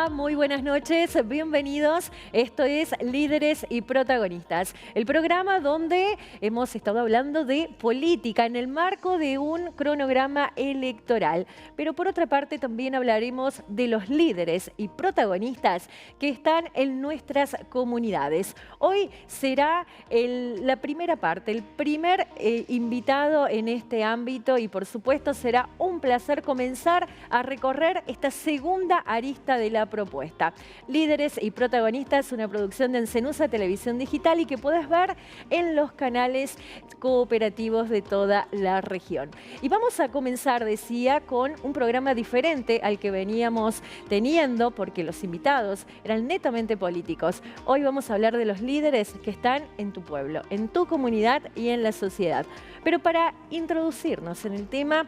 va? Muy buenas noches, bienvenidos. Esto es Líderes y Protagonistas, el programa donde hemos estado hablando de política en el marco de un cronograma electoral. Pero por otra parte también hablaremos de los líderes y protagonistas que están en nuestras comunidades. Hoy será la primera parte, el primer invitado en este ámbito y por supuesto será un placer comenzar a recorrer esta segunda arista de la propuesta. Líderes y Protagonistas, una producción de Encenusa Televisión Digital y que puedes ver en los canales cooperativos de toda la región. Y vamos a comenzar, decía, con un programa diferente al que veníamos teniendo porque los invitados eran netamente políticos. Hoy vamos a hablar de los líderes que están en tu pueblo, en tu comunidad y en la sociedad. Pero para introducirnos en el tema,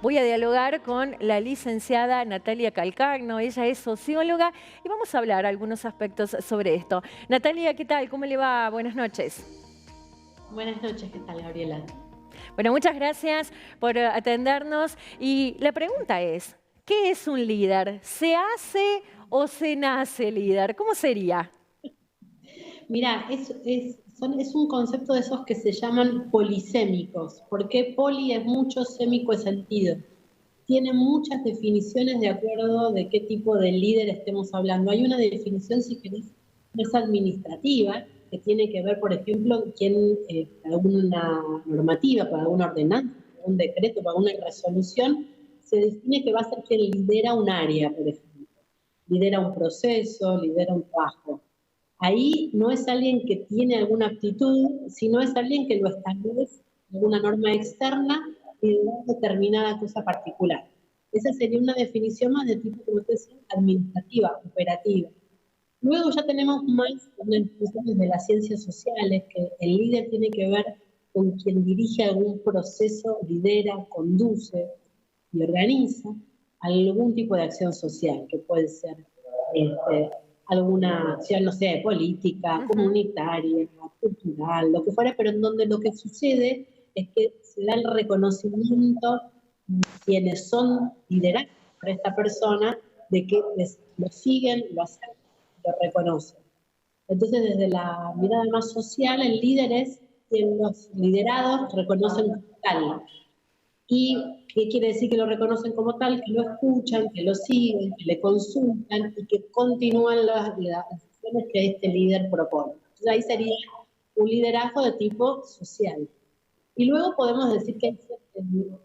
voy a dialogar con la licenciada Natalia Calcagno. Ella es socióloga y vamos a hablar algunos aspectos sobre esto. Natalia, ¿qué tal? ¿Cómo le va? Buenas noches. Buenas noches, ¿qué tal, Gabriela? Bueno, muchas gracias por atendernos. Y la pregunta es, ¿qué es un líder? ¿Se hace o se nace líder? ¿Cómo sería? Mira, es un concepto de esos que se llaman polisémicos. ¿Por qué poli es mucho, sémico es sentido? Tiene muchas definiciones de acuerdo de qué tipo de líder estemos hablando. Hay una definición, si querés, más administrativa, que tiene que ver, por ejemplo, quién, para alguna normativa, para alguna ordenanza, para un decreto, para una resolución, se define que va a ser quien lidera un área, por ejemplo. Lidera un proceso, lidera un trabajo. Ahí no es alguien que tiene alguna aptitud, sino es alguien que lo establece alguna norma externa y de una determinada cosa particular. Esa sería una definición más de tipo, como usted decía, administrativa, operativa. Luego ya tenemos más una definición desde las ciencias sociales, que el líder tiene que ver con quien dirige algún proceso, lidera, conduce y organiza algún tipo de acción social, que puede ser alguna acción, no sé, política, comunitaria, cultural, lo que fuera, pero en donde lo que sucede es que se da el reconocimiento quienes son liderados por esta persona, de que lo siguen, lo aceptan, lo reconocen. Entonces, desde la mirada más social, el líder es quien los liderados reconocen como tal. ¿Y qué quiere decir que lo reconocen como tal? Que lo escuchan, que lo siguen, que le consultan y que continúan las acciones que este líder propone. Entonces ahí sería un liderazgo de tipo social. Y luego podemos decir que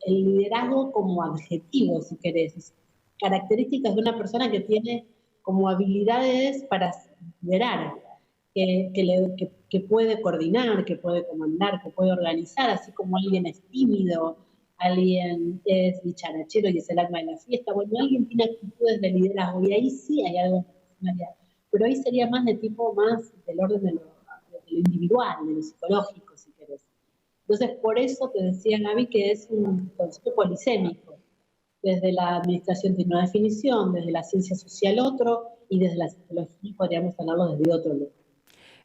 el liderazgo como adjetivo, si querés, características de una persona que tiene como habilidades para liderar, que puede coordinar, que puede comandar, que puede organizar, así como alguien es tímido, alguien es dicharachero y es el alma de la fiesta, bueno, alguien tiene actitudes de liderazgo y ahí sí hay algo de personalidad, pero ahí sería más de tipo más del orden de lo individual, de lo psicológico, si querés. Entonces, por eso te decía, Gaby, que es un concepto polisémico. Desde la administración tiene una definición, desde la ciencia social otro, y desde la psicología podríamos hablarlo desde otro lugar.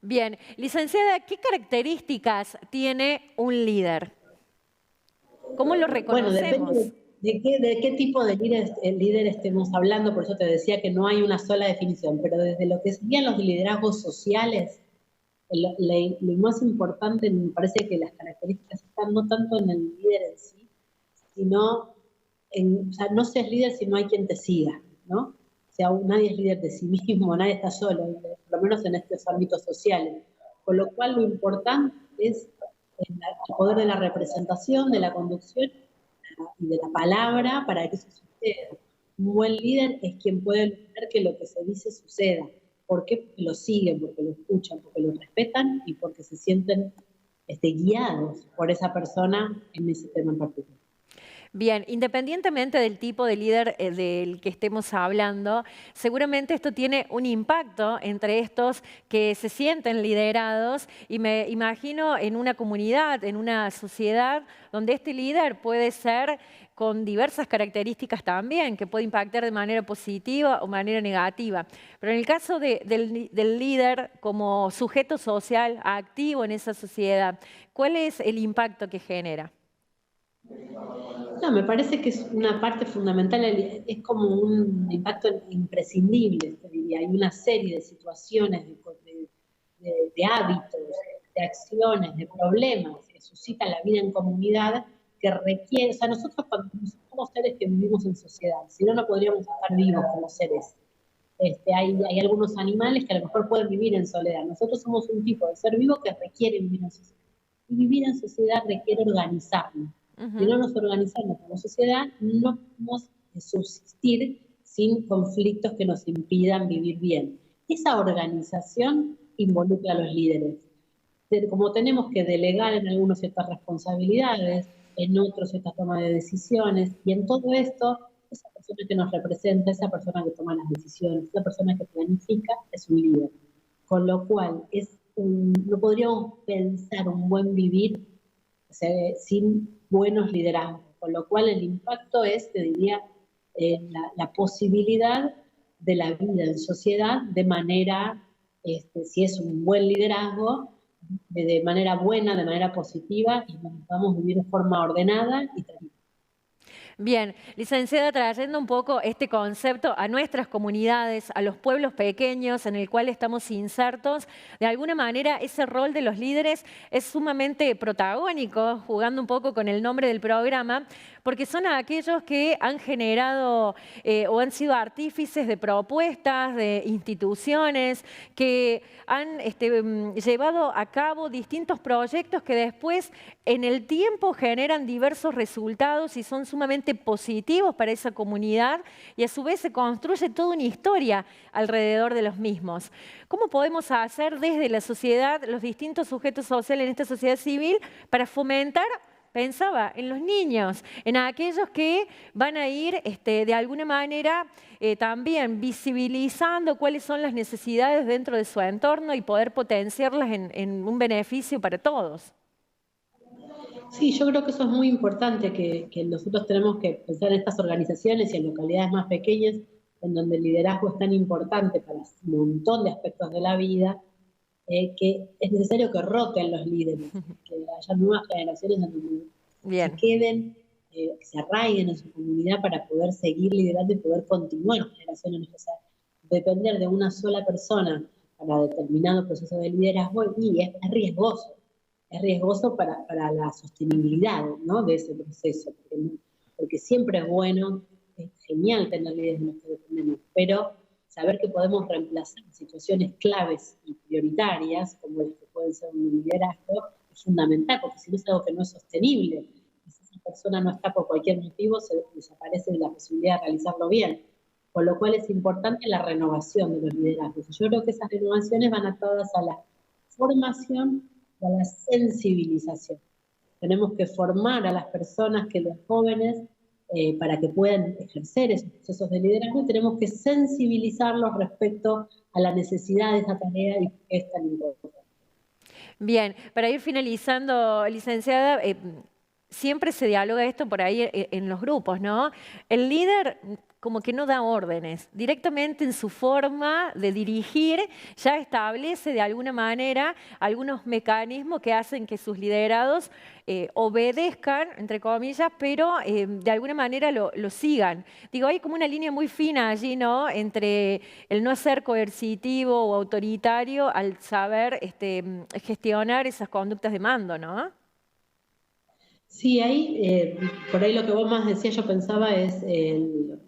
Bien, licenciada, ¿qué características tiene un líder? ¿Cómo lo Bueno, depende reconocemos? de qué tipo de líder estemos hablando, por eso te decía que no hay una sola definición, pero desde lo que serían los liderazgos sociales, lo más importante me parece que las características están no tanto en el líder en sí, sino o sea, no seas líder si no hay quien te siga, ¿no? O sea, nadie es líder de sí mismo, nadie está solo, por lo menos en estos ámbitos sociales. Con lo cual lo importante es el poder de la representación, de la conducción y de la palabra para que eso suceda. Un buen líder es quien puede lograr que lo que se dice suceda. ¿Por qué? Porque lo siguen, porque lo escuchan, porque lo respetan y porque se sienten guiados por esa persona en ese tema en particular. Bien, independientemente del tipo de líder del que estemos hablando, seguramente esto tiene un impacto entre estos que se sienten liderados y me imagino en una comunidad, en una sociedad donde este líder puede ser con diversas características también, que puede impactar de manera positiva o manera negativa. Pero en el caso del líder como sujeto social activo en esa sociedad, ¿cuál es el impacto que genera? No, me parece que es una parte fundamental, es como un impacto imprescindible, te diría. Hay una serie de situaciones, de hábitos, de acciones, de problemas que suscita la vida en comunidad que requiere, o sea, nosotros cuando somos seres que vivimos en sociedad, si no, no podríamos estar vivos como seres. Hay algunos animales que a lo mejor pueden vivir en soledad. Nosotros somos un tipo de ser vivo que requiere vivir en sociedad. Y vivir en sociedad requiere organizarnos. Si no nos organizamos como sociedad, no podemos subsistir sin conflictos que nos impidan vivir bien. Esa organización involucra a los líderes. Como tenemos que delegar en algunos ciertas responsabilidades, en otros ciertas tomas de decisiones, y en todo esto, esa persona que nos representa, esa persona que toma las decisiones, esa persona que planifica, es un líder. Con lo cual, no podríamos pensar un buen vivir, o sea, sin buenos liderazgos. Con lo cual, el impacto es, te diría, la posibilidad de la vida en sociedad de manera, si es un buen liderazgo, de manera buena, de manera positiva, y nos podamos vivir de forma ordenada y tranquila. Bien, licenciada, trayendo un poco este concepto a nuestras comunidades, a los pueblos pequeños en el cual estamos insertos, de alguna manera ese rol de los líderes es sumamente protagónico, jugando un poco con el nombre del programa, porque son aquellos que han generado o han sido artífices de propuestas, de instituciones, que han llevado a cabo distintos proyectos que después en el tiempo generan diversos resultados y son sumamente positivos para esa comunidad y a su vez se construye toda una historia alrededor de los mismos. ¿Cómo podemos hacer desde la sociedad, los distintos sujetos sociales en esta sociedad civil, para fomentar, pensaba, en los niños, en aquellos que van a ir de alguna manera también visibilizando cuáles son las necesidades dentro de su entorno y poder potenciarlas en un beneficio para todos? Sí, yo creo que eso es muy importante, que nosotros tenemos que pensar en estas organizaciones y en localidades más pequeñas, en donde el liderazgo es tan importante para un montón de aspectos de la vida, que es necesario que roten los líderes, que haya nuevas generaciones en donde se queden, que se arraiguen en su comunidad para poder seguir liderando y poder continuar generaciones. O sea, depender de una sola persona para determinado proceso de liderazgo y es riesgoso. Es riesgoso para la sostenibilidad, ¿no?, de ese proceso, porque siempre es bueno, es genial tener líderes de los que dependemos, pero saber que podemos reemplazar situaciones claves y prioritarias, como las que pueden ser un liderazgo, es fundamental, porque si no es algo que no es sostenible, y si esa persona no está por cualquier motivo, se desaparece la posibilidad de realizarlo bien. Con lo cual es importante la renovación de los liderazgos. Yo creo que esas renovaciones van atadas a la formación y a la sensibilización. Tenemos que formar a las personas, que los jóvenes, para que puedan ejercer esos procesos de liderazgo, y tenemos que sensibilizarlos respecto a la necesidad de esa tarea y por qué es tan importante. Bien, para ir finalizando, licenciada, siempre se dialoga esto por ahí en los grupos, ¿no? El líder como que no da órdenes, directamente en su forma de dirigir ya establece de alguna manera algunos mecanismos que hacen que sus liderados obedezcan, entre comillas, pero de alguna manera lo sigan. Digo, hay como una línea muy fina allí, ¿no?, entre el no ser coercitivo o autoritario al saber gestionar esas conductas de mando, ¿no? Sí, ahí, por ahí lo que vos más decías, yo pensaba, es el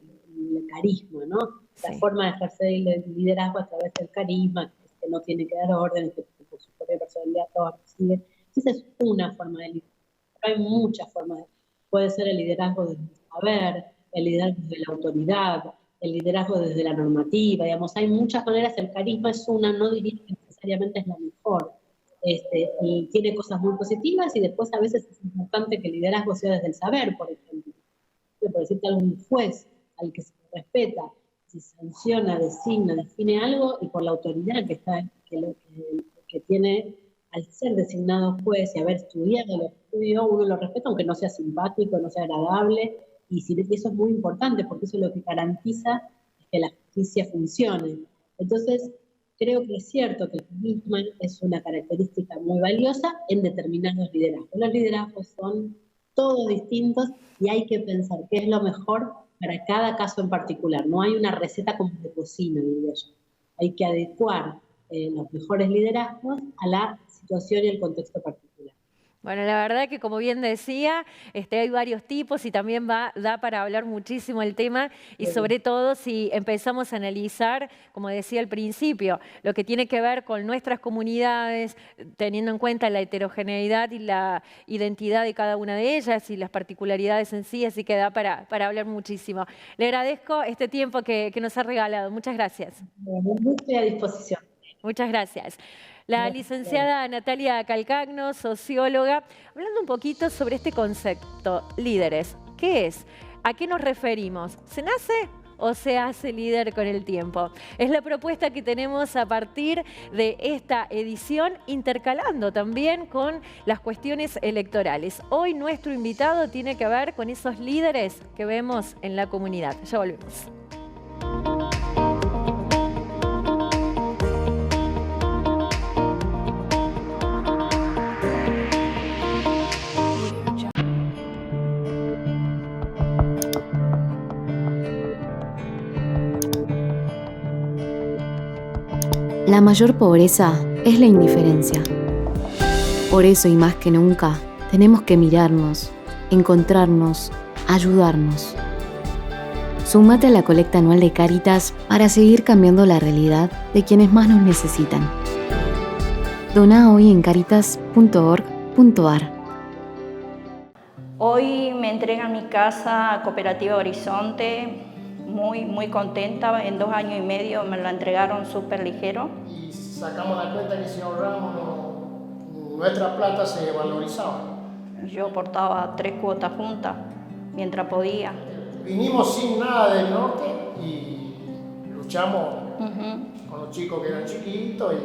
carisma, ¿no? La Sí. forma de ejercer el liderazgo a través del carisma, que no tiene que dar órdenes, que por su propia personalidad todo recibe. Esa es una forma de liderazgo. Hay muchas formas. Puede ser el liderazgo desde el saber, el liderazgo desde la autoridad, el liderazgo desde la normativa, digamos, hay muchas maneras. El carisma es una, no diría que necesariamente es la mejor. Y tiene cosas muy positivas, y después a veces es importante que el liderazgo sea desde el saber, por ejemplo. Por decirte, algún juez al que se respeta, se sanciona, designa, define algo, y por la autoridad que tiene al ser designado juez y haber estudiado lo que estudió, uno lo respeta aunque no sea simpático, no sea agradable, y eso es muy importante, porque eso es lo que garantiza que la justicia funcione. Entonces, creo que es cierto que el carisma es una característica muy valiosa en determinados liderazgos. Los liderazgos son todos distintos y hay que pensar qué es lo mejor para cada caso en particular. No hay una receta como de cocina, diría yo. Hay que adecuar los mejores liderazgos a la situación y el contexto particular. Bueno, la verdad que como bien decía, hay varios tipos y también da para hablar muchísimo el tema y sobre todo si empezamos a analizar, como decía al principio, lo que tiene que ver con nuestras comunidades, teniendo en cuenta la heterogeneidad y la identidad de cada una de ellas y las particularidades en sí, así que da para hablar muchísimo. Le agradezco este tiempo que nos ha regalado. Muchas gracias. Muy estoy a disposición. Muchas gracias. La licenciada Natalia Calcagno, socióloga, hablando un poquito sobre este concepto, líderes. ¿Qué es? ¿A qué nos referimos? ¿Se nace o se hace líder con el tiempo? Es la propuesta que tenemos a partir de esta edición, intercalando también con las cuestiones electorales. Hoy nuestro invitado tiene que ver con esos líderes que vemos en la comunidad. Ya volvemos. La mayor pobreza es la indiferencia. Por eso y más que nunca, tenemos que mirarnos, encontrarnos, ayudarnos. Súmate a la colecta anual de Cáritas para seguir cambiando la realidad de quienes más nos necesitan. Dona hoy en caritas.org.ar. Hoy me entregan mi casa a Cooperativa Horizonte. Muy contenta, en 2 años y medio me lo entregaron súper ligero. Y sacamos la cuenta que si ahorramos, nuestra plata se valorizaba. Yo aportaba 3 cuotas juntas mientras podía. Vinimos sin nada del norte y luchamos con los chicos que eran chiquitos y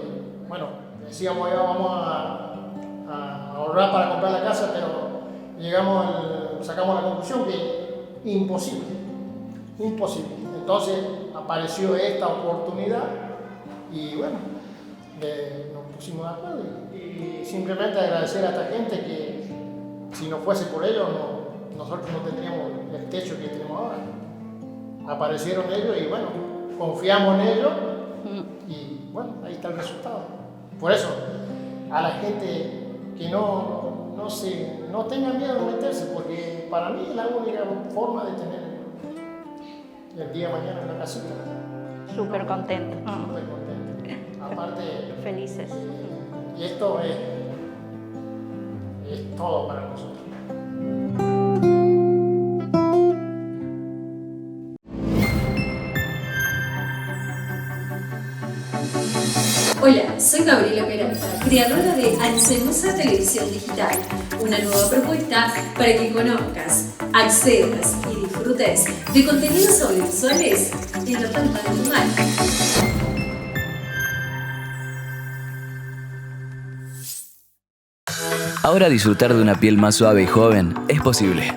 bueno, decíamos ya vamos a ahorrar para comprar la casa, pero sacamos la conclusión que imposible. Entonces apareció esta oportunidad y bueno, nos pusimos de acuerdo y simplemente agradecer a esta gente que si no fuese por ellos nosotros no tendríamos el techo que tenemos ahora. Aparecieron ellos y bueno, confiamos en ellos y bueno, ahí está el resultado. Por eso, a la gente que no tenga miedo de meterse, porque para mí es la única forma de tener el día de mañana en la casita. Súper contento. Súper contento. Aparte, felices. Y esto es todo para nosotros. Hola, soy Gabriela Peralta, creadora de Alcemusa Televisión Digital, una nueva propuesta para que conozcas, accedas y disfrutes de contenidos audiovisuales en la palma de tu mano. Ahora disfrutar de una piel más suave y joven es posible.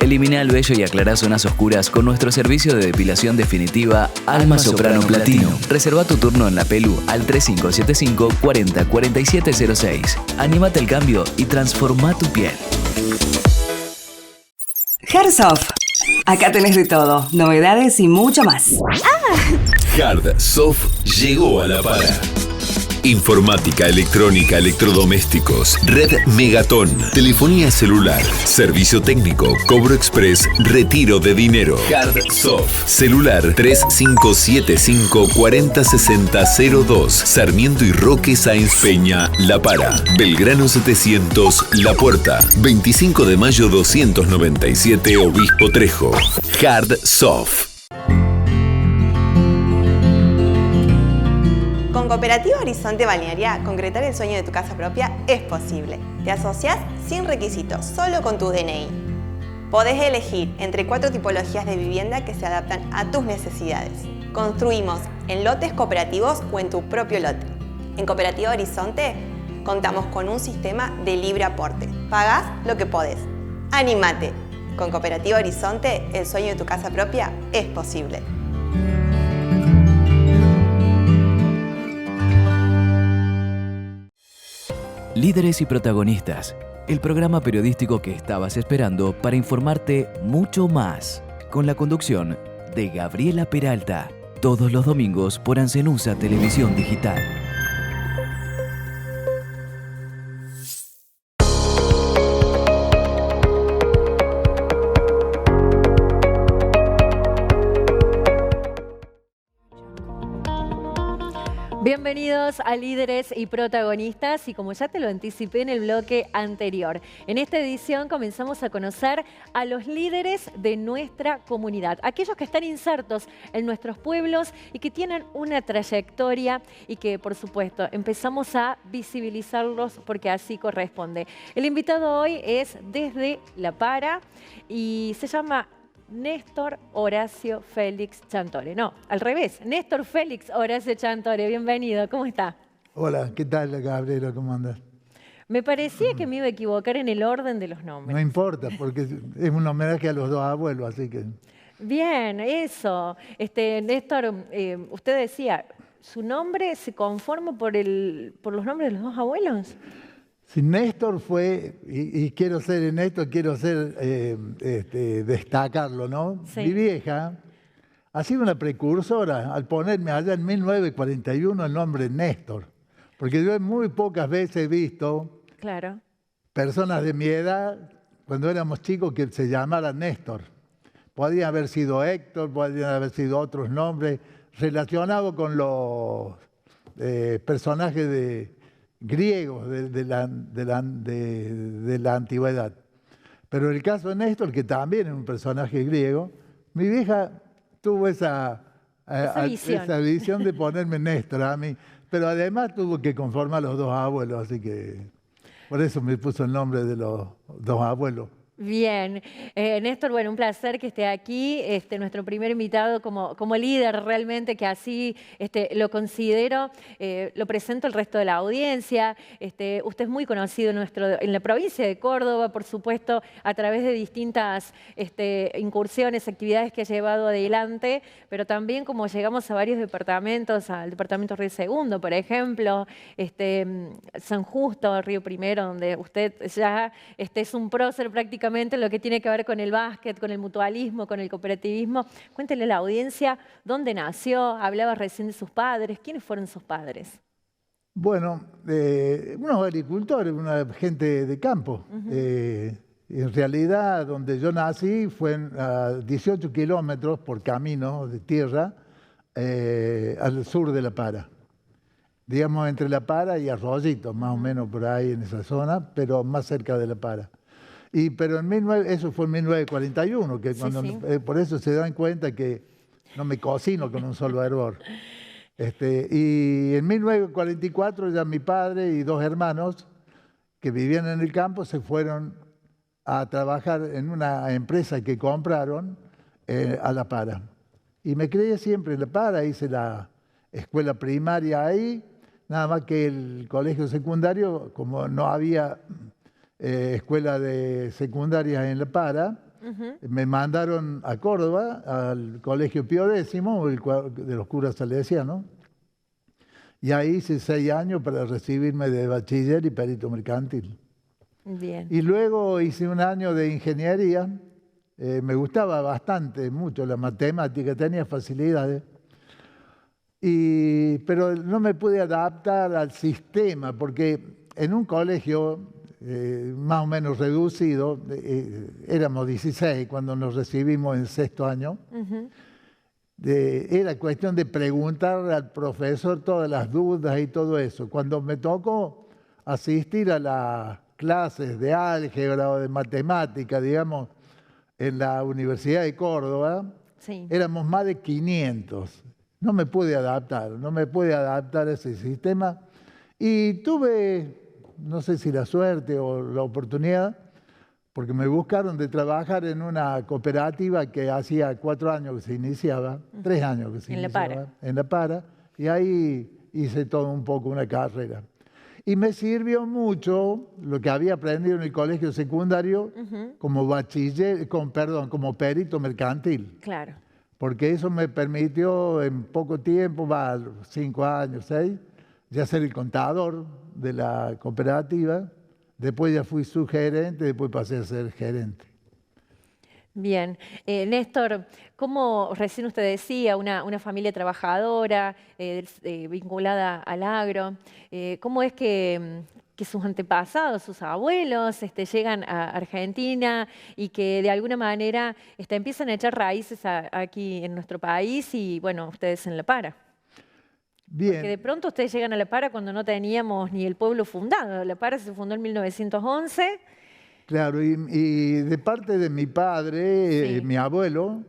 Elimina el vello y aclará zonas oscuras con nuestro servicio de depilación definitiva Alma Soprano Platino. Reserva tu turno en la Pelu al 3575 40 4706. Anímate al cambio y transforma tu piel. Hardsoft. Acá tenés de todo, novedades y mucho más. Hardsoft llegó a La Para. Informática, electrónica, electrodomésticos, red Megatón, telefonía celular, servicio técnico, cobro express, retiro de dinero. Hardsoft, celular 3575 406002, Sarmiento y Roque Sáenz Peña, La Para, Belgrano 700, La Puerta, 25 de mayo 297, Obispo Trejo. Hardsoft. Con Cooperativa Horizonte Balnearia, concretar el sueño de tu casa propia es posible. Te asocias sin requisitos, solo con tu DNI. Podés elegir entre 4 tipologías de vivienda que se adaptan a tus necesidades. Construimos en lotes cooperativos o en tu propio lote. En Cooperativa Horizonte contamos con un sistema de libre aporte. Pagás lo que podés. ¡Anímate! Con Cooperativa Horizonte, el sueño de tu casa propia es posible. Líderes y protagonistas, el programa periodístico que estabas esperando para informarte mucho más, con la conducción de Gabriela Peralta, todos los domingos por Ancenusa Televisión Digital. Bienvenidos a Líderes y Protagonistas, y como ya te lo anticipé en el bloque anterior, en esta edición comenzamos a conocer a los líderes de nuestra comunidad, aquellos que están insertos en nuestros pueblos y que tienen una trayectoria y que, por supuesto, empezamos a visibilizarlos porque así corresponde. El invitado hoy es desde La Para y se llama Néstor Horacio Félix Chantore. No, al revés. Néstor Félix Horacio Chantore. Bienvenido. ¿Cómo está? Hola, ¿qué tal, Gabriela? ¿Cómo andas? Me parecía que me iba a equivocar en el orden de los nombres. No importa, porque es un homenaje a los dos abuelos, así que... Bien, eso. Néstor, usted decía, ¿su nombre se conforma por los nombres de los dos abuelos? Si Néstor fue, y quiero ser Néstor, quiero ser, destacarlo, ¿no? Sí. Mi vieja ha sido una precursora al ponerme allá en 1941 el nombre Néstor, porque yo muy pocas veces he visto personas de mi edad, cuando éramos chicos, que se llamaran Néstor. Podrían haber sido Héctor, podrían haber sido otros nombres relacionados con los personajes griegos de la antigüedad. Pero el caso de Néstor, que también es un personaje griego, mi vieja tuvo esa visión de ponerme Néstor a mí, pero además tuvo que conformar los dos abuelos, así que por eso me puso el nombre de los dos abuelos. Bien. Néstor, bueno, un placer que esté aquí, nuestro primer invitado como líder realmente, que así lo considero, lo presento al resto de la audiencia. Usted es muy conocido en la provincia de Córdoba, por supuesto, a través de distintas incursiones, actividades que ha llevado adelante, pero también como llegamos a varios departamentos, al departamento Río Segundo, por ejemplo, San Justo, Río Primero, donde usted ya es un prócer prácticamente en lo que tiene que ver con el básquet, con el mutualismo, con el cooperativismo. Cuéntele a la audiencia dónde nació, hablaba recién de sus padres. ¿Quiénes fueron sus padres? Bueno, unos agricultores, una gente de campo. En realidad, donde yo nací fue a 18 kilómetros por camino de tierra al sur de La Para. Digamos, entre La Para y Arroyito, más o menos por ahí en esa zona, pero más cerca de La Para. Pero eso fue en 1941, que cuando, por eso se dan cuenta que no me cocino con un solo hervor. Y en 1944 ya mi padre y dos hermanos que vivían en el campo se fueron a trabajar en una empresa que compraron a La Para. Y me crié siempre en La Para, hice la escuela primaria ahí, nada más que el colegio secundario, como no había escuela de secundaria en La Para, me mandaron a Córdoba, al colegio Pío X, de los curas salesianos, y ahí hice 6 años para recibirme de bachiller y perito mercantil. Bien. Y luego hice un año de ingeniería, me gustaba bastante, mucho la matemática, tenía facilidades, pero no me pude adaptar al sistema, porque en un colegio más o menos reducido, éramos 16 cuando nos recibimos en 6º año, era cuestión de preguntar al profesor todas las dudas y todo eso. Cuando me tocó asistir a las clases de álgebra o de matemática, digamos, en la Universidad de Córdoba, éramos más de 500. No me pude adaptar a ese sistema y tuve, no sé si la suerte o la oportunidad, porque me buscaron de trabajar en una cooperativa que hacía 4 años que se iniciaba, 3 años que se iniciaba, en La Para, y ahí hice todo un poco una carrera. Y me sirvió mucho lo que había aprendido en el colegio secundario como como perito mercantil. Claro. Porque eso me permitió en poco tiempo, 5 años, 6, ya ser el contador de la cooperativa después ya fui subgerente, después pasé a ser gerente. Bien. Néstor, como recién usted decía, una familia trabajadora, vinculada al agro, ¿cómo es que sus antepasados, sus abuelos, llegan a Argentina y que de alguna manera empiezan a echar raíces aquí en nuestro país y, bueno, ustedes en La Para? Bien. Porque de pronto ustedes llegan a La Para cuando no teníamos ni el pueblo fundado. La Para se fundó en 1911. Claro, y de parte de mi padre, Sí. mi abuelo,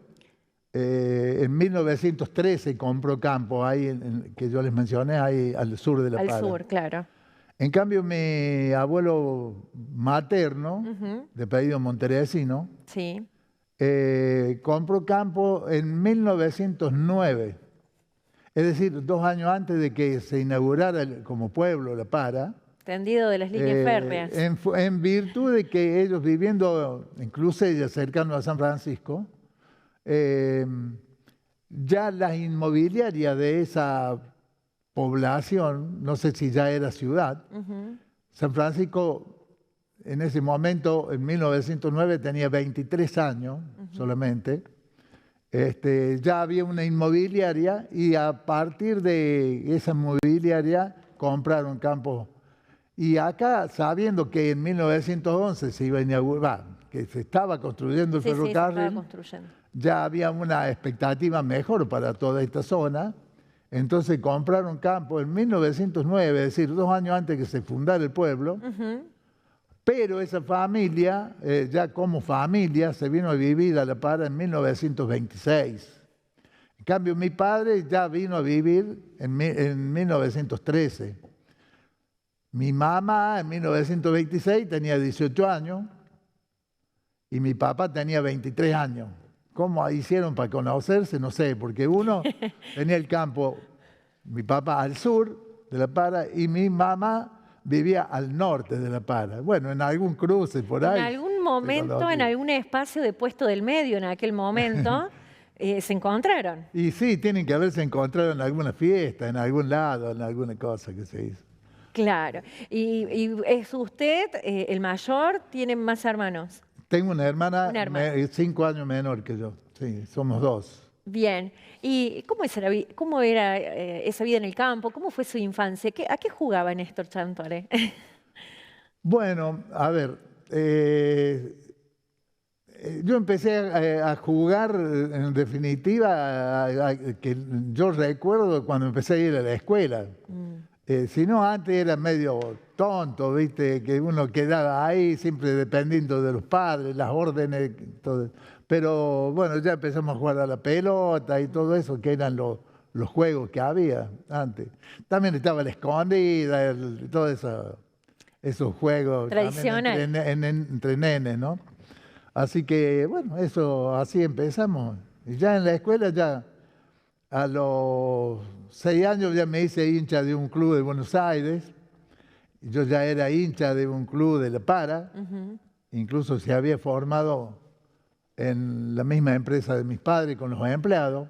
en 1913 compró campo ahí, que yo les mencioné, ahí al sur de La Para. Al sur, claro. En cambio, mi abuelo materno, de apellido Monteresino, Sí. compró campo en 1909. Es decir, 2 años antes de que se inaugurara como pueblo La Para. Tendido de las líneas férreas. En virtud de que ellos viviendo en Clusella, cercano a San Francisco, ya las inmobiliarias de esa población, no sé si ya era ciudad, San Francisco en ese momento, en 1909, tenía 23 años solamente. Ya había una inmobiliaria y a partir de esa inmobiliaria compraron campos. Y acá, sabiendo que en 1911 se iba a inaugurar, que se estaba construyendo el ferrocarril, se estaba construyendo. Ya había una expectativa mejor para toda esta zona. Entonces compraron campo en 1909, es decir, 2 años antes que se fundara el pueblo. Pero esa familia, ya como familia, se vino a vivir a La Para en 1926. En cambio, mi padre ya vino a vivir en 1913. Mi mamá en 1926 tenía 18 años y mi papá tenía 23 años. ¿Cómo hicieron para conocerse? No sé, porque uno tenía el campo, mi papá al sur de La Para y mi mamá vivía al norte de La Para. Bueno, en algún cruce por ahí. En algún momento, en algún espacio de puesto del medio, en aquel momento, se encontraron. Y sí, tienen que haberse encontrado en alguna fiesta, en algún lado, en alguna cosa que se hizo. Claro. ¿Y es usted el mayor? ¿Tienen más hermanos? Tengo una hermana, Una hermana. 5 años menor que yo. Sí, somos 2. Bien. ¿Y cómo era esa vida en el campo? ¿Cómo fue su infancia? ¿A qué jugaba Néstor Chantore? Bueno, a ver, yo empecé a jugar, en definitiva, que yo recuerdo cuando empecé a ir a la escuela. Si no, antes era medio tonto, ¿viste? Que uno quedaba ahí siempre dependiendo de los padres, las órdenes, todo. Pero bueno, ya empezamos a jugar a la pelota y todo eso, que eran los juegos que había antes. También estaba la escondida, todos esos juegos. Tradicional. Entre nenes, ¿no? Así que, bueno, así empezamos. Y ya en la escuela, ya a los 6 años ya me hice hincha de un club de Buenos Aires. Yo ya era hincha de un club de La Para. Incluso se había formado en la misma empresa de mis padres con los empleados.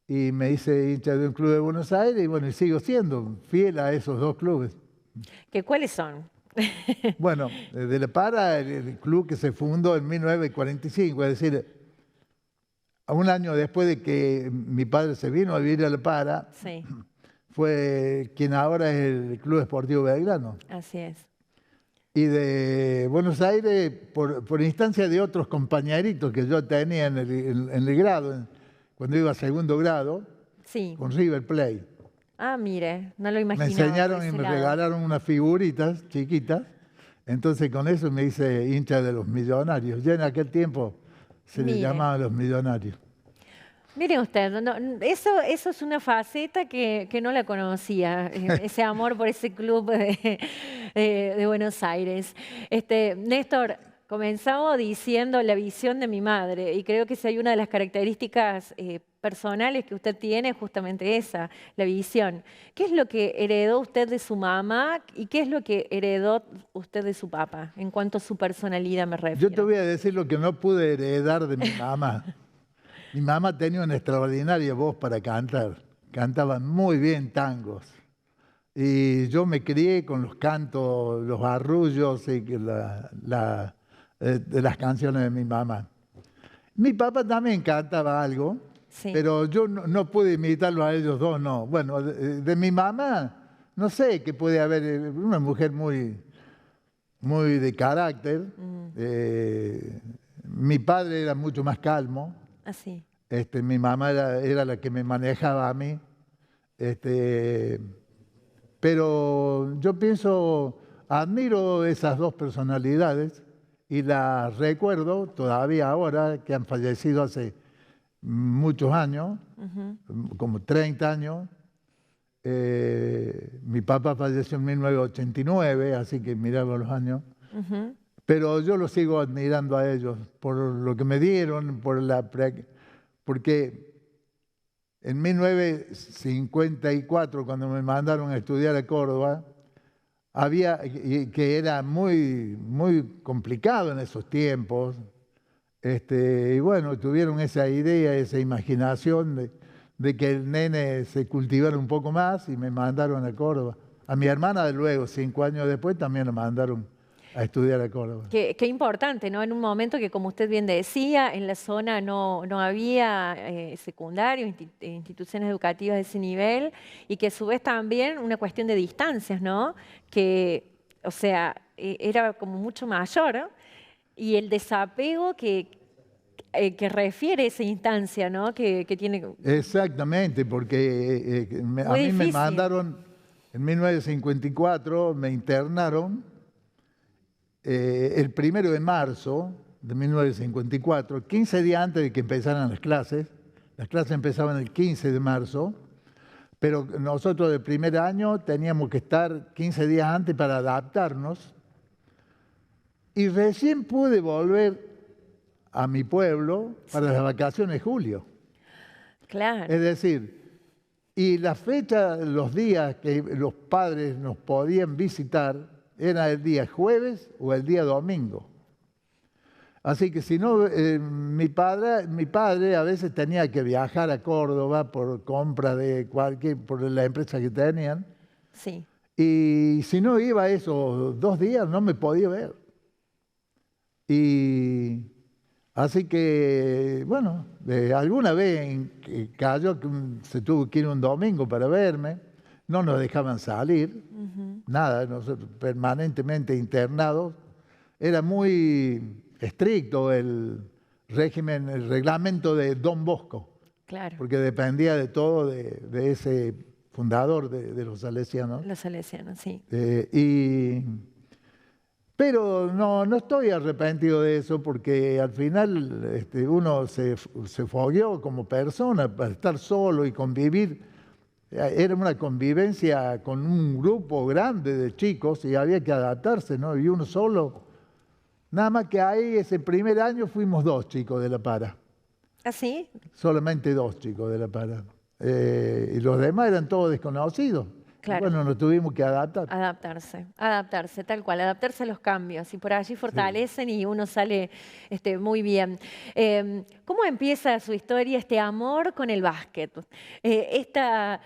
Y me hice hincha de un club de Buenos Aires y bueno, y sigo siendo fiel a esos 2 clubes. ¿Cuáles son? Bueno, de La Para, el club que se fundó en 1945, es decir, un año después de que mi padre se vino a vivir a La Para, Sí. fue quien ahora es el Club Esportivo Belgrano. Así es. Y de Buenos Aires, por instancia de otros compañeritos que yo tenía en el grado, cuando iba a 2º grado, Sí. con River Plate. Ah, mire, no lo Me imaginaba. enseñaron por y ese me lado. regalaron unas figuritas chiquitas. Entonces con eso me hice hincha de los Millonarios. Ya en aquel tiempo se les Mire. llamaba los Millonarios. Mire usted, eso es una faceta que no la conocía, ese amor por ese club de Buenos Aires. Néstor, comenzamos diciendo la visión de mi madre y creo que si hay una de las características personales que usted tiene, es justamente esa, la visión. ¿Qué es lo que heredó usted de su mamá y qué es lo que heredó usted de su papá, en cuanto a su personalidad me refiero? Yo te voy a decir lo que no pude heredar de mi mamá. Mi mamá tenía una extraordinaria voz para cantar. Cantaba muy bien tangos. Y yo me crié con los cantos, los arrullos y de las canciones de mi mamá. Mi papá también cantaba algo, sí, pero yo no pude imitarlo a ellos dos, no. Bueno, de mi mamá, no sé, que puede haber una mujer muy de carácter. Mi padre era mucho más calmo. Así. Mi mamá era la que me manejaba a mí. Pero yo pienso, admiro esas dos personalidades y las recuerdo todavía ahora, que han fallecido hace muchos años, como 30 años. Mi papá falleció en 1989, así que miraba los años. Pero yo los sigo admirando a ellos por lo que me dieron, porque en 1954, cuando me mandaron a estudiar a Córdoba, que era muy complicado en esos tiempos, y bueno, tuvieron esa idea, esa imaginación de que el nene se cultivara un poco más y me mandaron a Córdoba. A mi hermana, luego, 5 años después, también la mandaron a estudiar a Córdoba. Qué importante, ¿no? En un momento que, como usted bien decía, en la zona no había secundarios, instituciones educativas de ese nivel, y que a su vez también una cuestión de distancias, ¿no? Que, o sea, era como mucho mayor, ¿no? Y el desapego que refiere esa instancia, ¿no? Que tiene... Exactamente, porque a mí me mandaron, en 1954, me internaron, el 1 de marzo de 1954, 15 días antes de que empezaran las clases empezaban el 15 de marzo, pero nosotros del primer año teníamos que estar 15 días antes para adaptarnos, y recién pude volver a mi pueblo para las vacaciones de julio. Claro. Es decir, y la fecha, los días que los padres nos podían visitar, era el día jueves o el día domingo. Así que si no, mi padre a veces tenía que viajar a Córdoba por compra por la empresa que tenían. Sí. Y si no iba esos 2 días, no me podía ver. Y así que, bueno, alguna vez cayó que se tuvo que ir un domingo para verme. No nos dejaban salir, nada, nosotros permanentemente internados. Era muy estricto el régimen, el reglamento de Don Bosco. Claro. Porque dependía de todo de ese fundador de los salesianos. Los salesianos, sí. Pero no estoy arrepentido de eso, porque al final uno se fogueó como persona para estar solo y convivir. Era una convivencia con un grupo grande de chicos y había que adaptarse, ¿no? Y uno solo. Nada más que ahí, ese primer año, fuimos 2 chicos de La Para. ¿Ah, sí? Solamente 2 chicos de La Para. Y los demás eran todos desconocidos. Claro. Bueno, nos tuvimos que adaptar. Adaptarse, tal cual, adaptarse a los cambios. Y por allí fortalecen, sí, y uno sale muy bien. ¿Cómo empieza su historia, este amor con el básquet? Esta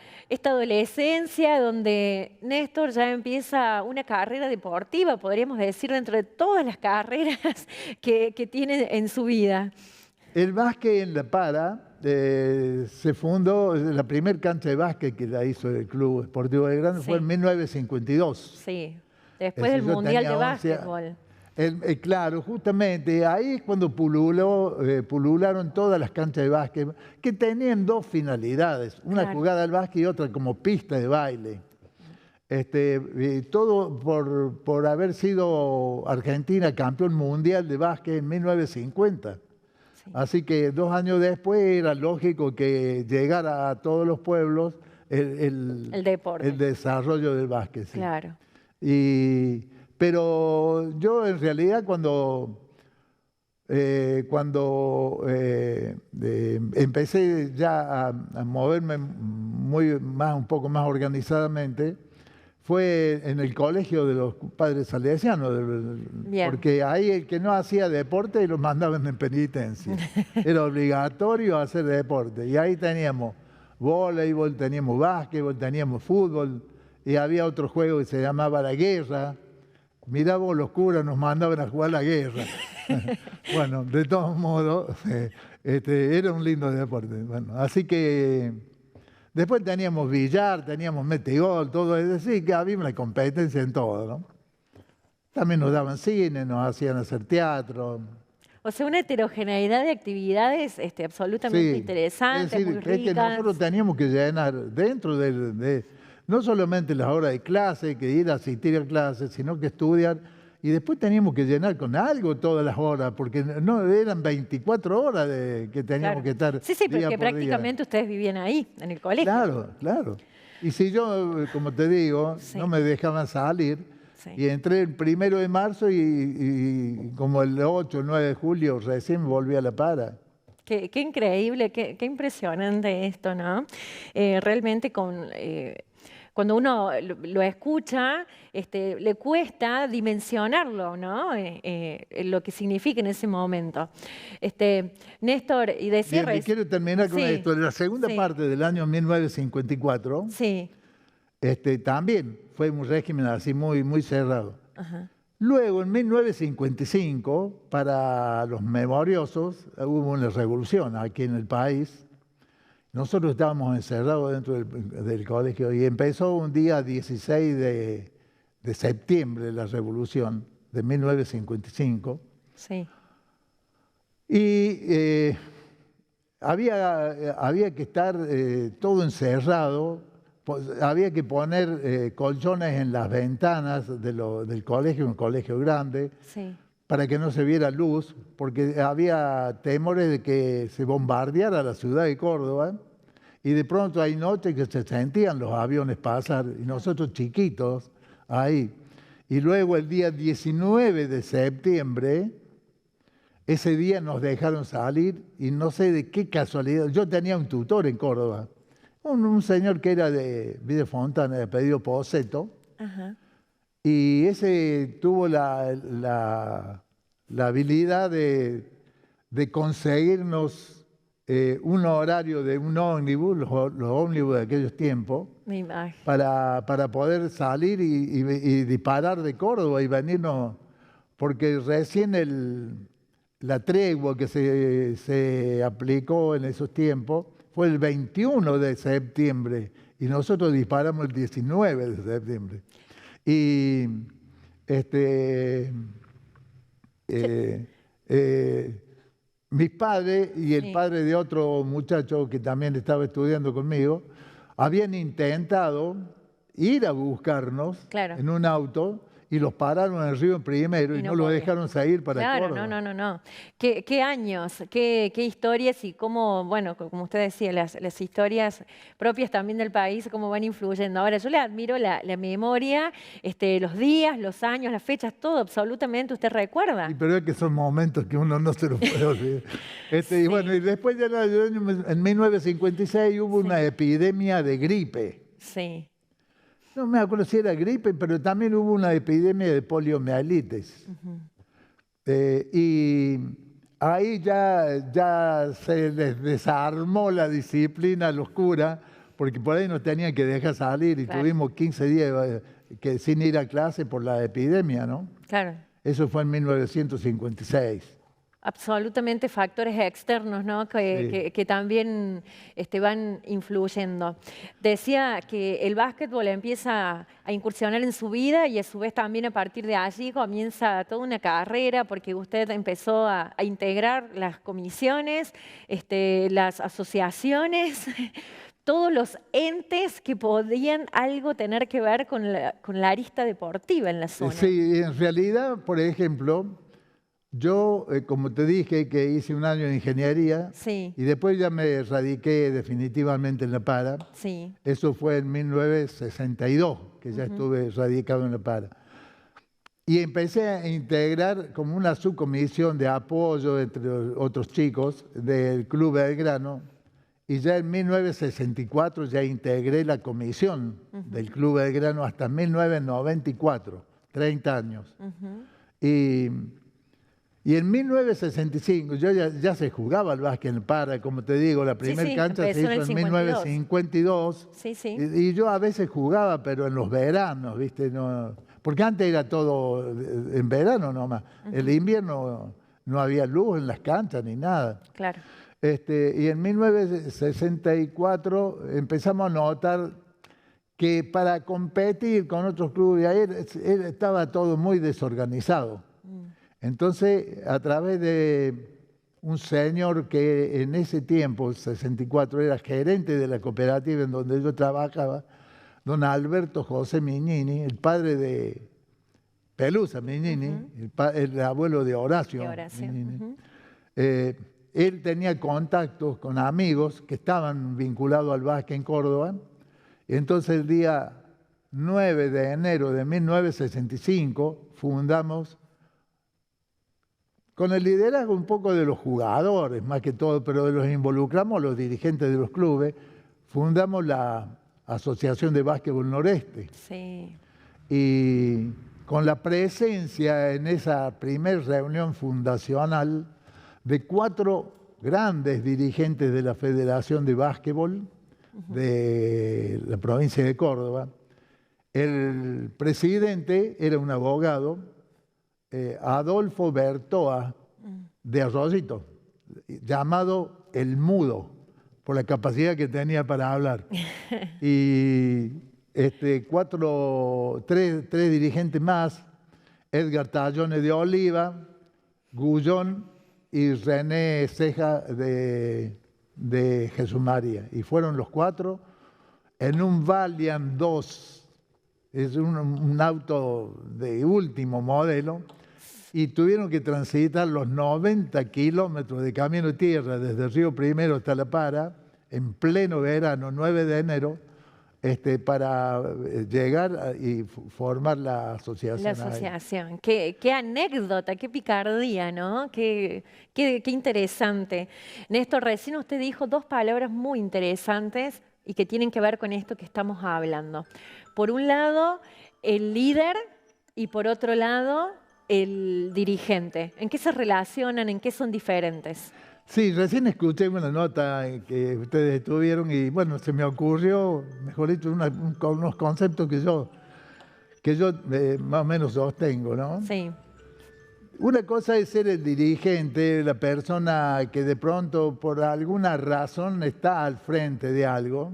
adolescencia donde Néstor ya empieza una carrera deportiva, podríamos decir, dentro de todas las carreras que tiene en su vida. El básquet en La Para se fundó, la primera cancha de básquet que la hizo el Club Esportivo Belgrano fue en 1952. Sí, después del Mundial de Básquetbol. Claro, justamente ahí es cuando pulularon todas las canchas de básquet, que tenían 2 finalidades, una jugada al básquet y otra como pista de baile. Todo por haber sido Argentina campeón mundial de básquet en 1950. Así que 2 años después era lógico que llegara a todos los pueblos el deporte, el desarrollo del básquet. Sí. Claro. Pero yo en realidad cuando empecé ya a moverme un poco más organizadamente, fue en el colegio de los padres salesianos, porque ahí el que no hacía deporte los mandaban en penitencia. Era obligatorio hacer deporte. Y ahí teníamos voleibol, teníamos básquetbol, teníamos fútbol. y había otro juego que se llamaba La Guerra. Mirá vos, los curas nos mandaban a jugar la guerra. Bueno, de todos modos, era un lindo deporte. Bueno, así que después teníamos billar, teníamos metegol, todo. Es decir, que había una competencia en todo, ¿no? También nos daban cine, nos hacían hacer teatro. O sea, una heterogeneidad de actividades absolutamente interesantes, es decir, muy ricas. Es que nosotros teníamos que llenar dentro de no solamente las horas de clase, que ir a asistir a clases, sino que estudiar. Y después teníamos que llenar con algo todas las horas, porque no eran 24 horas que teníamos que estar. Sí, sí, día porque por prácticamente día. Ustedes vivían ahí, en el colegio. Claro, claro. Y si yo, como te digo, no me dejaban salir, y entré el 1 de marzo y como el 8 o 9 de julio recién volví a La Para. Qué increíble, qué impresionante esto, ¿no? Realmente cuando uno lo escucha, le cuesta dimensionarlo, ¿no? Lo que significa en ese momento. Néstor, y decir... Bien, quiero terminar con esto. La segunda parte del año 1954, también fue un régimen así muy, muy cerrado. Ajá. Luego, en 1955, para los memoriosos, hubo una revolución aquí en el país. Nosotros estábamos encerrados dentro del colegio y empezó un día 16 de septiembre la revolución de 1955. Sí. Y había que estar todo encerrado, había que poner colchones en las ventanas del colegio, un colegio grande, para que no se viera luz, porque había temores de que se bombardeara la ciudad de Córdoba, y de pronto hay noches que se sentían los aviones pasar, y nosotros chiquitos ahí. Y luego el día 19 de septiembre, ese día nos dejaron salir, y no sé de qué casualidad, yo tenía un tutor en Córdoba, un señor que era de Videfontana, de apellido Poceto. Ajá. Y ese tuvo la habilidad de conseguirnos un horario de un ómnibus, los ómnibus de aquellos tiempos, para poder salir y disparar de Córdoba y venirnos, porque recién la tregua que se aplicó en esos tiempos fue el 21 de septiembre y nosotros disparamos el 19 de septiembre. Y mis padres y el padre de otro muchacho que también estaba estudiando conmigo habían intentado ir a buscarnos en un auto y los pararon en el río primero y no lo dejaron salir para Córdoba. No. ¿Qué años, qué historias y cómo, bueno, como usted decía, las historias propias también del país, cómo van influyendo. Ahora, yo le admiro la memoria, los días, los años, las fechas, todo, absolutamente, ¿usted recuerda? Sí, pero es que son momentos que uno no se los puede olvidar. Y bueno, y después ya en 1956 hubo una epidemia de gripe. Sí. No me acuerdo si era gripe, pero también hubo una epidemia de poliomielitis. Y ahí ya se les desarmó la disciplina a los curas, porque por ahí nos tenían que dejar salir y tuvimos 15 días sin ir a clase por la epidemia, ¿no? Claro. Eso fue en 1956. Absolutamente factores externos, ¿no? que también van influyendo. Decía que el básquetbol empieza a incursionar en su vida y a su vez también a partir de allí comienza toda una carrera porque usted empezó a integrar las comisiones, las asociaciones, todos los entes que podían algo tener que ver con la arista deportiva en la zona. Sí, en realidad, por ejemplo, yo, como te dije, que hice un año de ingeniería y después ya me radiqué definitivamente en La Para. Sí. Eso fue en 1962, que ya estuve radicado en La Para. Y empecé a integrar como una subcomisión de apoyo entre otros chicos del Club Belgrano. Y ya en 1964 ya integré la comisión del Club Belgrano hasta 1994, 30 años. Y en 1965, yo ya se jugaba al básquet en el Para, como te digo, la primera cancha se hizo en 1952. Sí, sí. Y yo a veces jugaba, pero en los veranos, ¿viste? No, porque antes era todo en verano nomás. El invierno no había luz en las canchas ni nada. Claro. Y en 1964 empezamos a notar que para competir con otros clubes ahí estaba todo muy desorganizado. Entonces, a través de un señor que en ese tiempo, 64, era gerente de la cooperativa en donde yo trabajaba, don Alberto José Mignini, el padre de Pelusa Mignini, el abuelo de Horacio. Mignini. Él tenía contactos con amigos que estaban vinculados al básquet en Córdoba. Y entonces el día 9 de enero de 1965 fundamos, con el liderazgo un poco de los jugadores, más que todo, pero los involucramos los dirigentes de los clubes, fundamos la Asociación de Básquetbol Noreste. Sí. Y con la presencia en esa primera reunión fundacional de 4 grandes dirigentes de la Federación de Básquetbol de la provincia de Córdoba. El presidente era un abogado, Adolfo Bertoa de Arroyito, llamado El Mudo, por la capacidad que tenía para hablar. Y tres dirigentes más, Edgar Tallone de Oliva, Gullón y René Ceja de Jesús María. Y fueron los 4 en un Valiant 2, es un auto de último modelo, y tuvieron que transitar los 90 kilómetros de camino de tierra desde Río Primero hasta La Para, en pleno verano, 9 de enero, para llegar y formar la asociación. La asociación. Qué anécdota, qué picardía, ¿no? Qué interesante. Néstor, recién usted dijo 2 palabras muy interesantes y que tienen que ver con esto que estamos hablando. Por un lado, el líder y por otro lado, el dirigente. ¿En qué se relacionan? ¿En qué son diferentes? Sí, recién escuché una nota que ustedes tuvieron y bueno, se me ocurrió, mejor dicho, unos conceptos que yo más o menos sostengo, ¿no? Sí. Una cosa es ser el dirigente, la persona que de pronto por alguna razón está al frente de algo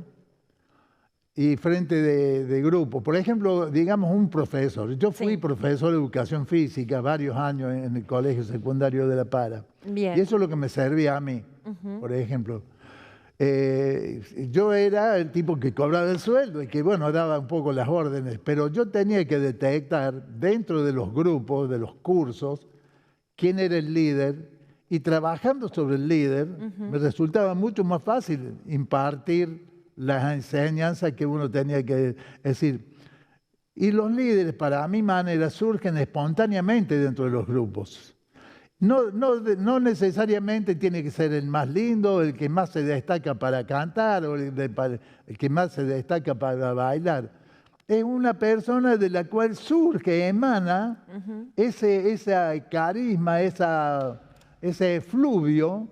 y frente de grupo. Por ejemplo, digamos un profesor. Yo fui profesor de educación física varios años en el colegio secundario de La Para. Bien. Y eso es lo que me servía a mí, por ejemplo. Yo era el tipo que cobraba el sueldo y que, bueno, daba un poco las órdenes, pero yo tenía que detectar dentro de los grupos, de los cursos, quién era el líder, y trabajando sobre el líder, me resultaba mucho más fácil impartir las enseñanzas que uno tenía que decir. Y los líderes, para mi manera, surgen espontáneamente dentro de los grupos. No necesariamente tiene que ser el más lindo, el que más se destaca para cantar o el que más se destaca para bailar. Es una persona de la cual surge, emana ese carisma, ese efluvio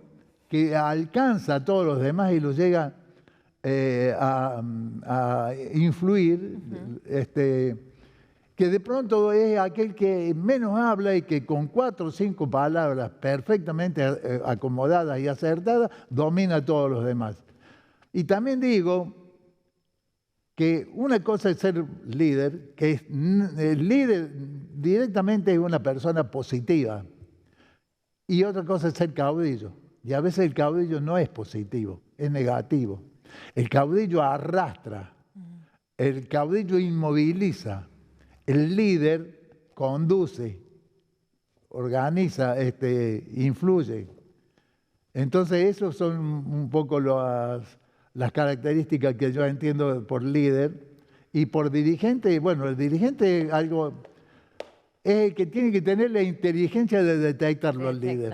que alcanza a todos los demás y los llega a influir, que de pronto es aquel que menos habla y que con 4 o 5 palabras perfectamente acomodadas y acertadas domina a todos los demás. Y también digo que una cosa es ser líder, que el líder directamente es una persona positiva, y otra cosa es ser caudillo. Y a veces el caudillo no es positivo, es negativo. El caudillo arrastra, el caudillo inmoviliza, el líder conduce, organiza, influye. Entonces, esos son un poco las características que yo entiendo por líder. Y por dirigente, bueno, el dirigente es el que tiene que tener la inteligencia de detectarlo al líder.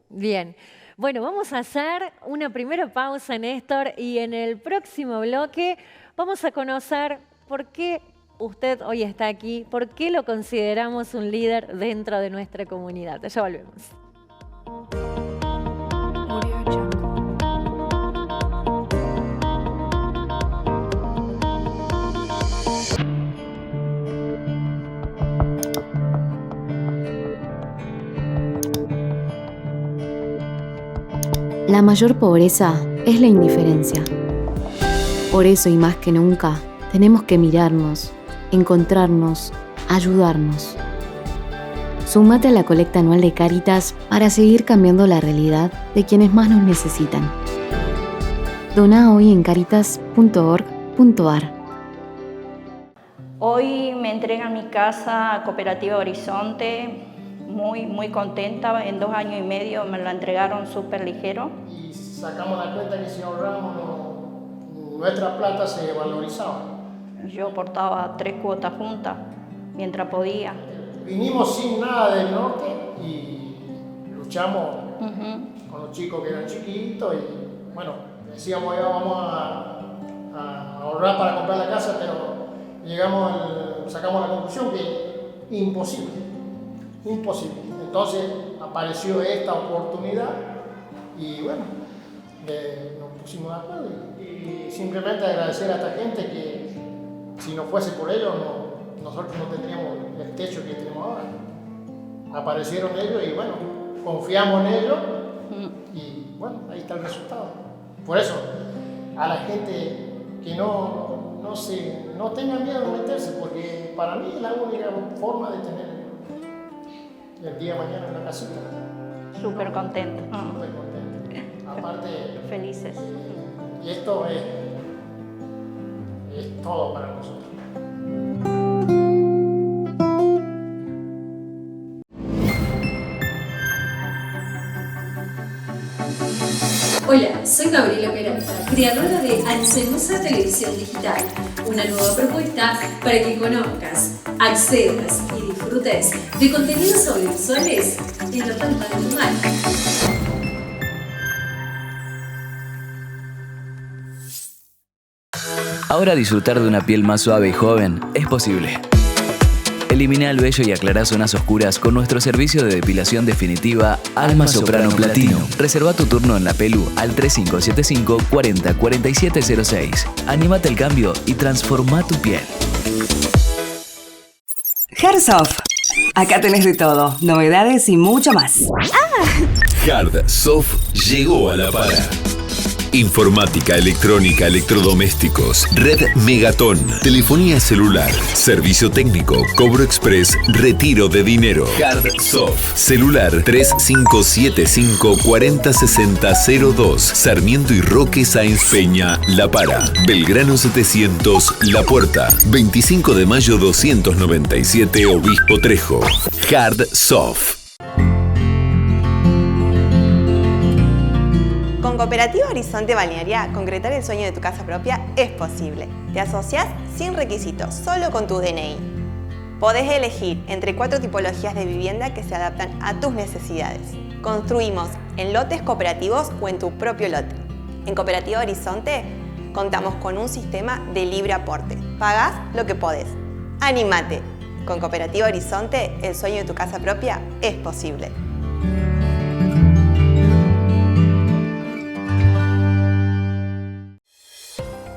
Bien. Bueno, vamos a hacer una primera pausa, Néstor, y en el próximo bloque vamos a conocer por qué usted hoy está aquí? ¿Por qué lo consideramos un líder dentro de nuestra comunidad? Ya volvemos. La mayor pobreza es la indiferencia. Por eso y más que nunca, tenemos que mirarnos, encontrarnos, ayudarnos. Súmate a la colecta anual de Cáritas para seguir cambiando la realidad de quienes más nos necesitan. Dona hoy en caritas.org.ar. Hoy me entregan mi casa a Cooperativa Horizonte, muy contenta. En 2 años y medio me la entregaron súper ligero. Y sacamos la cuenta que si ahorramos, nuestra plata se valorizaba. Yo aportaba 3 cuotas juntas mientras podía. Vinimos sin nada del norte y luchamos con los chicos que eran chiquitos y bueno, decíamos vamos a ahorrar para comprar la casa, pero sacamos la conclusión que imposible. Entonces apareció esta oportunidad y bueno, nos pusimos de acuerdo y simplemente agradecer a esta gente que si no fuese por ellos nosotros no tendríamos el techo que tenemos ahora. Aparecieron ellos y bueno, confiamos en ellos y bueno, ahí está el resultado. Por eso, a la gente que no tenga miedo de meterse, porque para mí es la única forma de tener el día de mañana en la casita. Súper contento. Súper contento. Aparte, felices. Y esto es todo para nosotros. Hola, soy Gabriela Peralta, creadora de Alcemusa Televisión Digital, una nueva propuesta para que conozcas, accedas y disfrutes de contenidos audiovisuales en la palma de tu mano. Ahora disfrutar de una piel más suave y joven es posible. Elimina el vello y aclará zonas oscuras con nuestro servicio de depilación definitiva Alma Soprano Platino. Reserva tu turno en la Pelu al 3575 40 4706. Anímate al cambio y transforma tu piel. Hardsoft. Acá tenés de todo, novedades y mucho más. Hardsoft llegó a La Para. Informática, electrónica, electrodomésticos, red Megatón, telefonía celular, servicio técnico, cobro express, retiro de dinero. Hardsoft, celular 3575 406002, Sarmiento y Roque Sáenz Peña, La Para, Belgrano 700, La Puerta, 25 de mayo 297, Obispo Trejo. Hardsoft. Con Cooperativa Horizonte Balnearia, concretar el sueño de tu casa propia es posible. Te asocias sin requisitos, solo con tu DNI. Podés elegir entre 4 tipologías de vivienda que se adaptan a tus necesidades. Construimos en lotes cooperativos o en tu propio lote. En Cooperativa Horizonte contamos con un sistema de libre aporte. Pagás lo que podés. ¡Anímate! Con Cooperativa Horizonte, el sueño de tu casa propia es posible.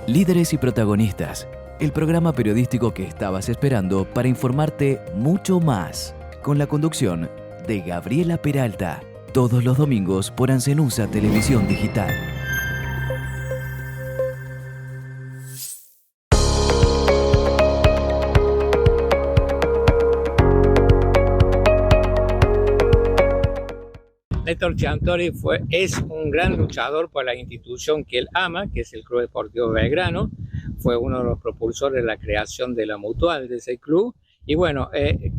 Líderes y protagonistas, el programa periodístico que estabas esperando para informarte mucho más, con la conducción de Gabriela Peralta, todos los domingos por Ancenusa Televisión Digital. Néstor Giantori es un gran luchador por la institución que él ama, que es el Club Deportivo Belgrano. Fue uno de los propulsores de la creación de la Mutual de ese club. Y bueno,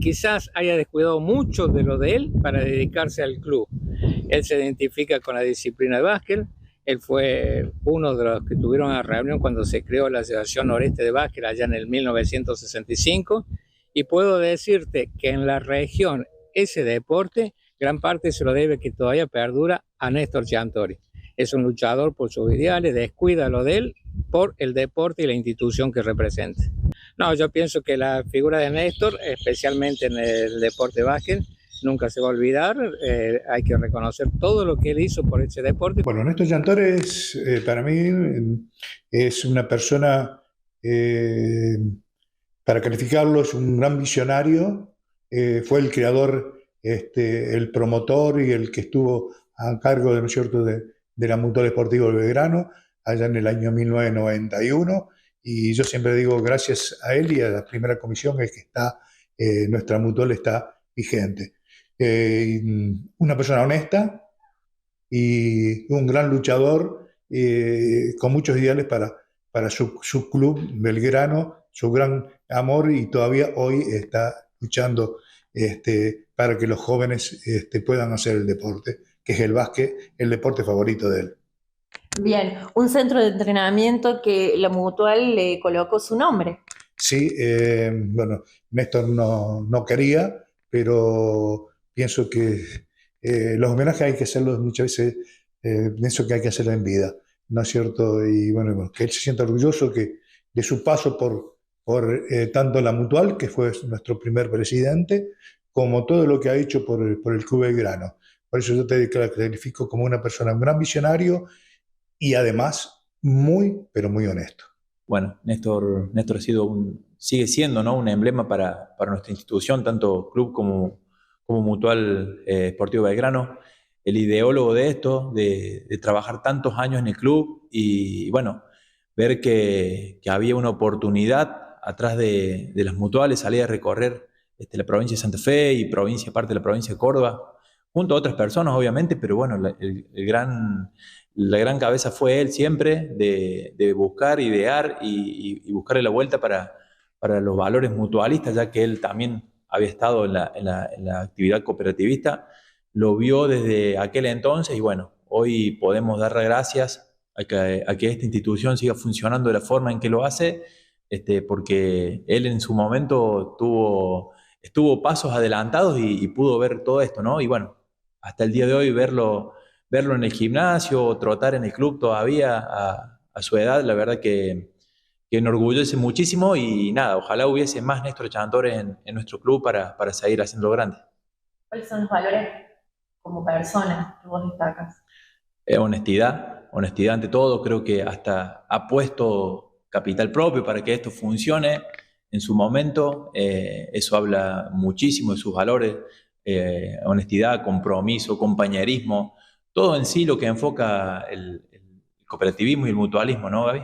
quizás haya descuidado mucho de lo de él para dedicarse al club. Él se identifica con la disciplina de básquet. Él fue uno de los que tuvieron una reunión cuando se creó la Asociación Noreste de Básquet allá en el 1965. Y puedo decirte que en la región ese deporte gran parte se lo debe que todavía perdura a Néstor Giantori. Es un luchador por sus ideales, descuida lo de él por el deporte y la institución que representa. No, yo pienso que la figura de Néstor, especialmente en el deporte básquet, nunca se va a olvidar. Hay que reconocer todo lo que él hizo por ese deporte. Bueno, Néstor Yantores para mí es una persona, para calificarlo, es un gran visionario. Fue el creador, el promotor y el que estuvo a cargo, ¿no es cierto?, de la Mutual Esportivo Belgrano, allá en el año 1991. Y yo siempre digo, gracias a él y a la primera comisión es que está, nuestra Mutual está vigente. Una persona honesta y un gran luchador, con muchos ideales para su club Belgrano, su gran amor, y todavía hoy está luchando para que los jóvenes puedan hacer el deporte, que es el básquet, el deporte favorito de él. Bien, un centro de entrenamiento que la Mutual le colocó su nombre. Sí, bueno, Néstor no quería, pero pienso que los homenajes hay que hacerlos muchas veces, pienso que hay que hacerlo en vida, ¿no es cierto? Y bueno, que él se sienta orgulloso de su paso por tanto la Mutual, que fue nuestro primer presidente, como todo lo que ha hecho por el Club Belgrano. Por eso yo te califico como una persona, un gran visionario y además muy, pero muy honesto. Bueno, Néstor ha sido sigue siendo, ¿no?, un emblema para nuestra institución, tanto club como Mutual Esportivo Belgrano, el ideólogo de esto, de trabajar tantos años en el club y bueno, ver que había una oportunidad atrás de las mutuales, salir a recorrer la provincia de Santa Fe y parte de la provincia de Córdoba, junto a otras personas obviamente, pero bueno, la gran cabeza fue él siempre de buscar, idear y buscarle la vuelta para los valores mutualistas, ya que él también había estado en la actividad cooperativista, lo vio desde aquel entonces y bueno, hoy podemos darle gracias a que esta institución siga funcionando de la forma en que lo hace, porque él en su momento estuvo pasos adelantados y pudo ver todo esto, ¿no? Y bueno, hasta el día de hoy verlo en el gimnasio, trotar en el club todavía a su edad, la verdad que enorgullece muchísimo y nada, ojalá hubiese más Néstor Yantores en nuestro club para seguir haciendo grande. ¿Cuáles son los valores como persona que vos destacas? Honestidad ante todo, creo que hasta ha puesto capital propio para que esto funcione en su momento, eso habla muchísimo de sus valores, honestidad, compromiso, compañerismo, todo en sí lo que enfoca el cooperativismo y el mutualismo, ¿no, Gaby?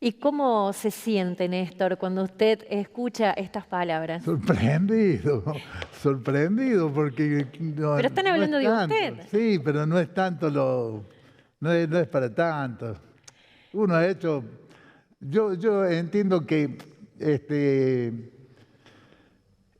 ¿Y cómo se siente, Néstor, cuando usted escucha estas palabras? Sorprendido, porque... Pero están hablando de usted. Sí, pero no es tanto no es para tanto. Uno ha hecho... Yo entiendo que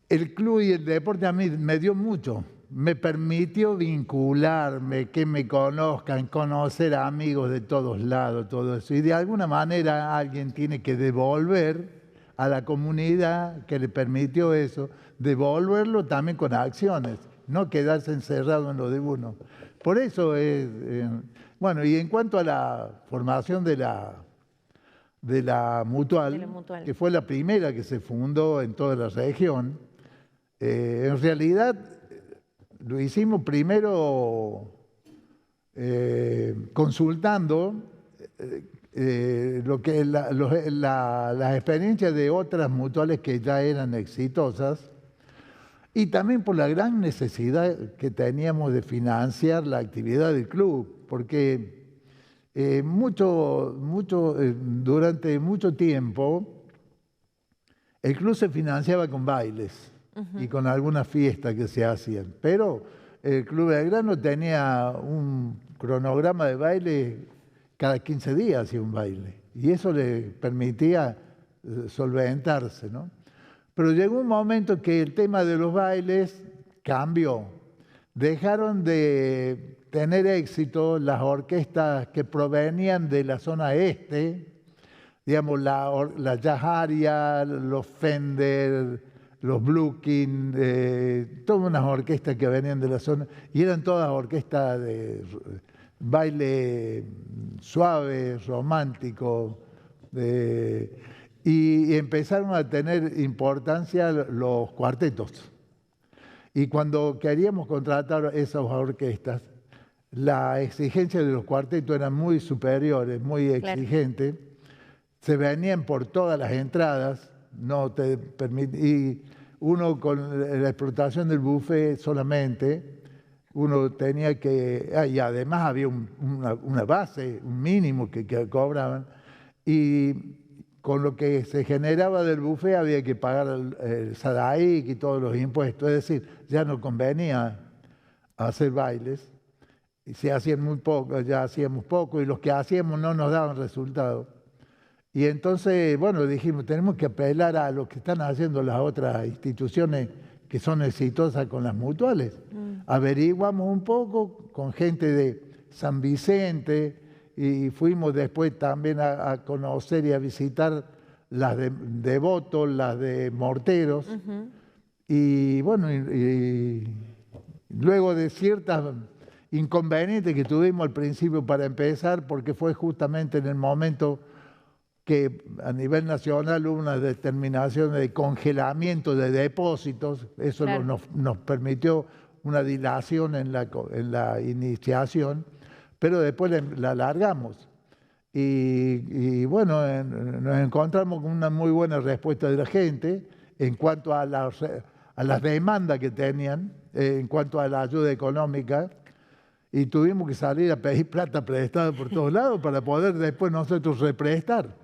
el club y el deporte a mí me dio mucho. Me permitió vincularme, que me conozcan, conocer a amigos de todos lados, todo eso. Y de alguna manera alguien tiene que devolver a la comunidad que le permitió eso, devolverlo también con acciones, no quedarse encerrado en lo de uno. Por eso es... bueno, y en cuanto a la formación de la Mutual, que fue la primera que se fundó en toda la región, en realidad... Lo hicimos primero consultando lo que las experiencias de otras mutuales que ya eran exitosas y también por la gran necesidad que teníamos de financiar la actividad del club, porque durante mucho tiempo el club se financiaba con bailes. Y con algunas fiestas que se hacían. Pero el Club Belgrano tenía un cronograma de baile, cada 15 días hacía un baile. Y eso le permitía solventarse, ¿no? Pero llegó un momento que el tema de los bailes cambió. Dejaron de tener éxito las orquestas que provenían de la zona este, digamos, la Jazz Aria, los Fender, los Blueking, todas unas orquestas que venían de la zona, y eran todas orquestas de baile suave, romántico, y empezaron a tener importancia los cuartetos. Y cuando queríamos contratar esas orquestas, la exigencia de los cuartetos eran muy superiores, muy exigentes. Claro. Se venían por todas las entradas, no te y uno con la explotación del buffet solamente, uno tenía que... y además había una base, un mínimo que cobraban, y con lo que se generaba del buffet había que pagar el SADAIC y todos los impuestos, es decir, ya no convenía hacer bailes, y se hacían muy pocos, ya hacíamos poco, y los que hacíamos no nos daban resultados. Y entonces, bueno, dijimos, tenemos que apelar a lo que están haciendo las otras instituciones que son exitosas con las mutuales. Averiguamos un poco con gente de San Vicente y fuimos después también a conocer y a visitar las de Devoto, las de Morteros. Y bueno, y luego de ciertas inconvenientes que tuvimos al principio para empezar, porque fue justamente en el momento que a nivel nacional hubo una determinación de congelamiento de depósitos, eso claro. nos permitió una dilación en la iniciación, pero después la alargamos. Y bueno, nos encontramos con una muy buena respuesta de la gente en cuanto a las demandas que tenían, en cuanto a la ayuda económica, y tuvimos que salir a pedir plata prestada por todos lados para poder después nosotros represtar.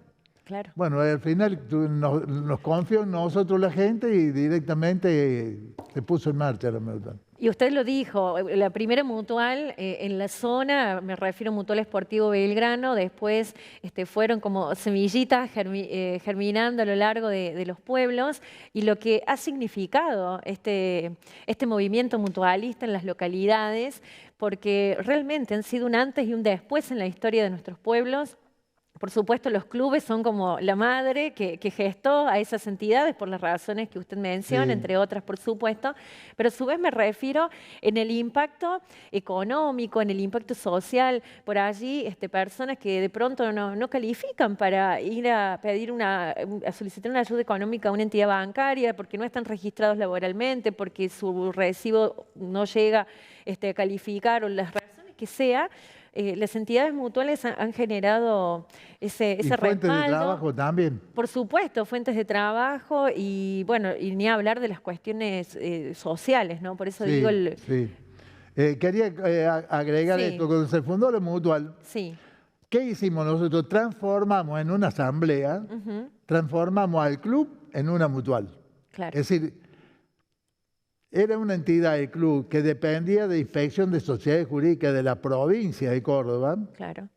Claro. Bueno, al final nos confió en nosotros la gente y directamente se puso en marcha la mutual. Y usted lo dijo, la primera mutual en la zona, me refiero a Mutual Esportivo Belgrano, después fueron como semillitas germinando a lo largo de los pueblos, y lo que ha significado este movimiento mutualista en las localidades, porque realmente han sido un antes y un después en la historia de nuestros pueblos. Por supuesto, los clubes son como la madre que gestó a esas entidades por las razones que usted menciona, sí. Entre otras, por supuesto. Pero a su vez me refiero en el impacto económico, en el impacto social. Por allí, personas que de pronto no califican para ir a pedir a solicitar una ayuda económica a una entidad bancaria porque no están registrados laboralmente, porque su recibo no llega a calificar o las razones que sea. Las entidades mutuales han generado ese respaldo. Fuentes de trabajo también. Por supuesto, fuentes de trabajo y bueno, y ni hablar de las cuestiones sociales, ¿no? Por eso sí, digo Sí. Quería agregar esto, cuando se fundó la mutual, ¿qué hicimos nosotros? Transformamos en una asamblea, transformamos al club en una mutual. Claro. Es decir, era una entidad del club que dependía de Inspección de Sociedades Jurídicas de la provincia de Córdoba. Claro.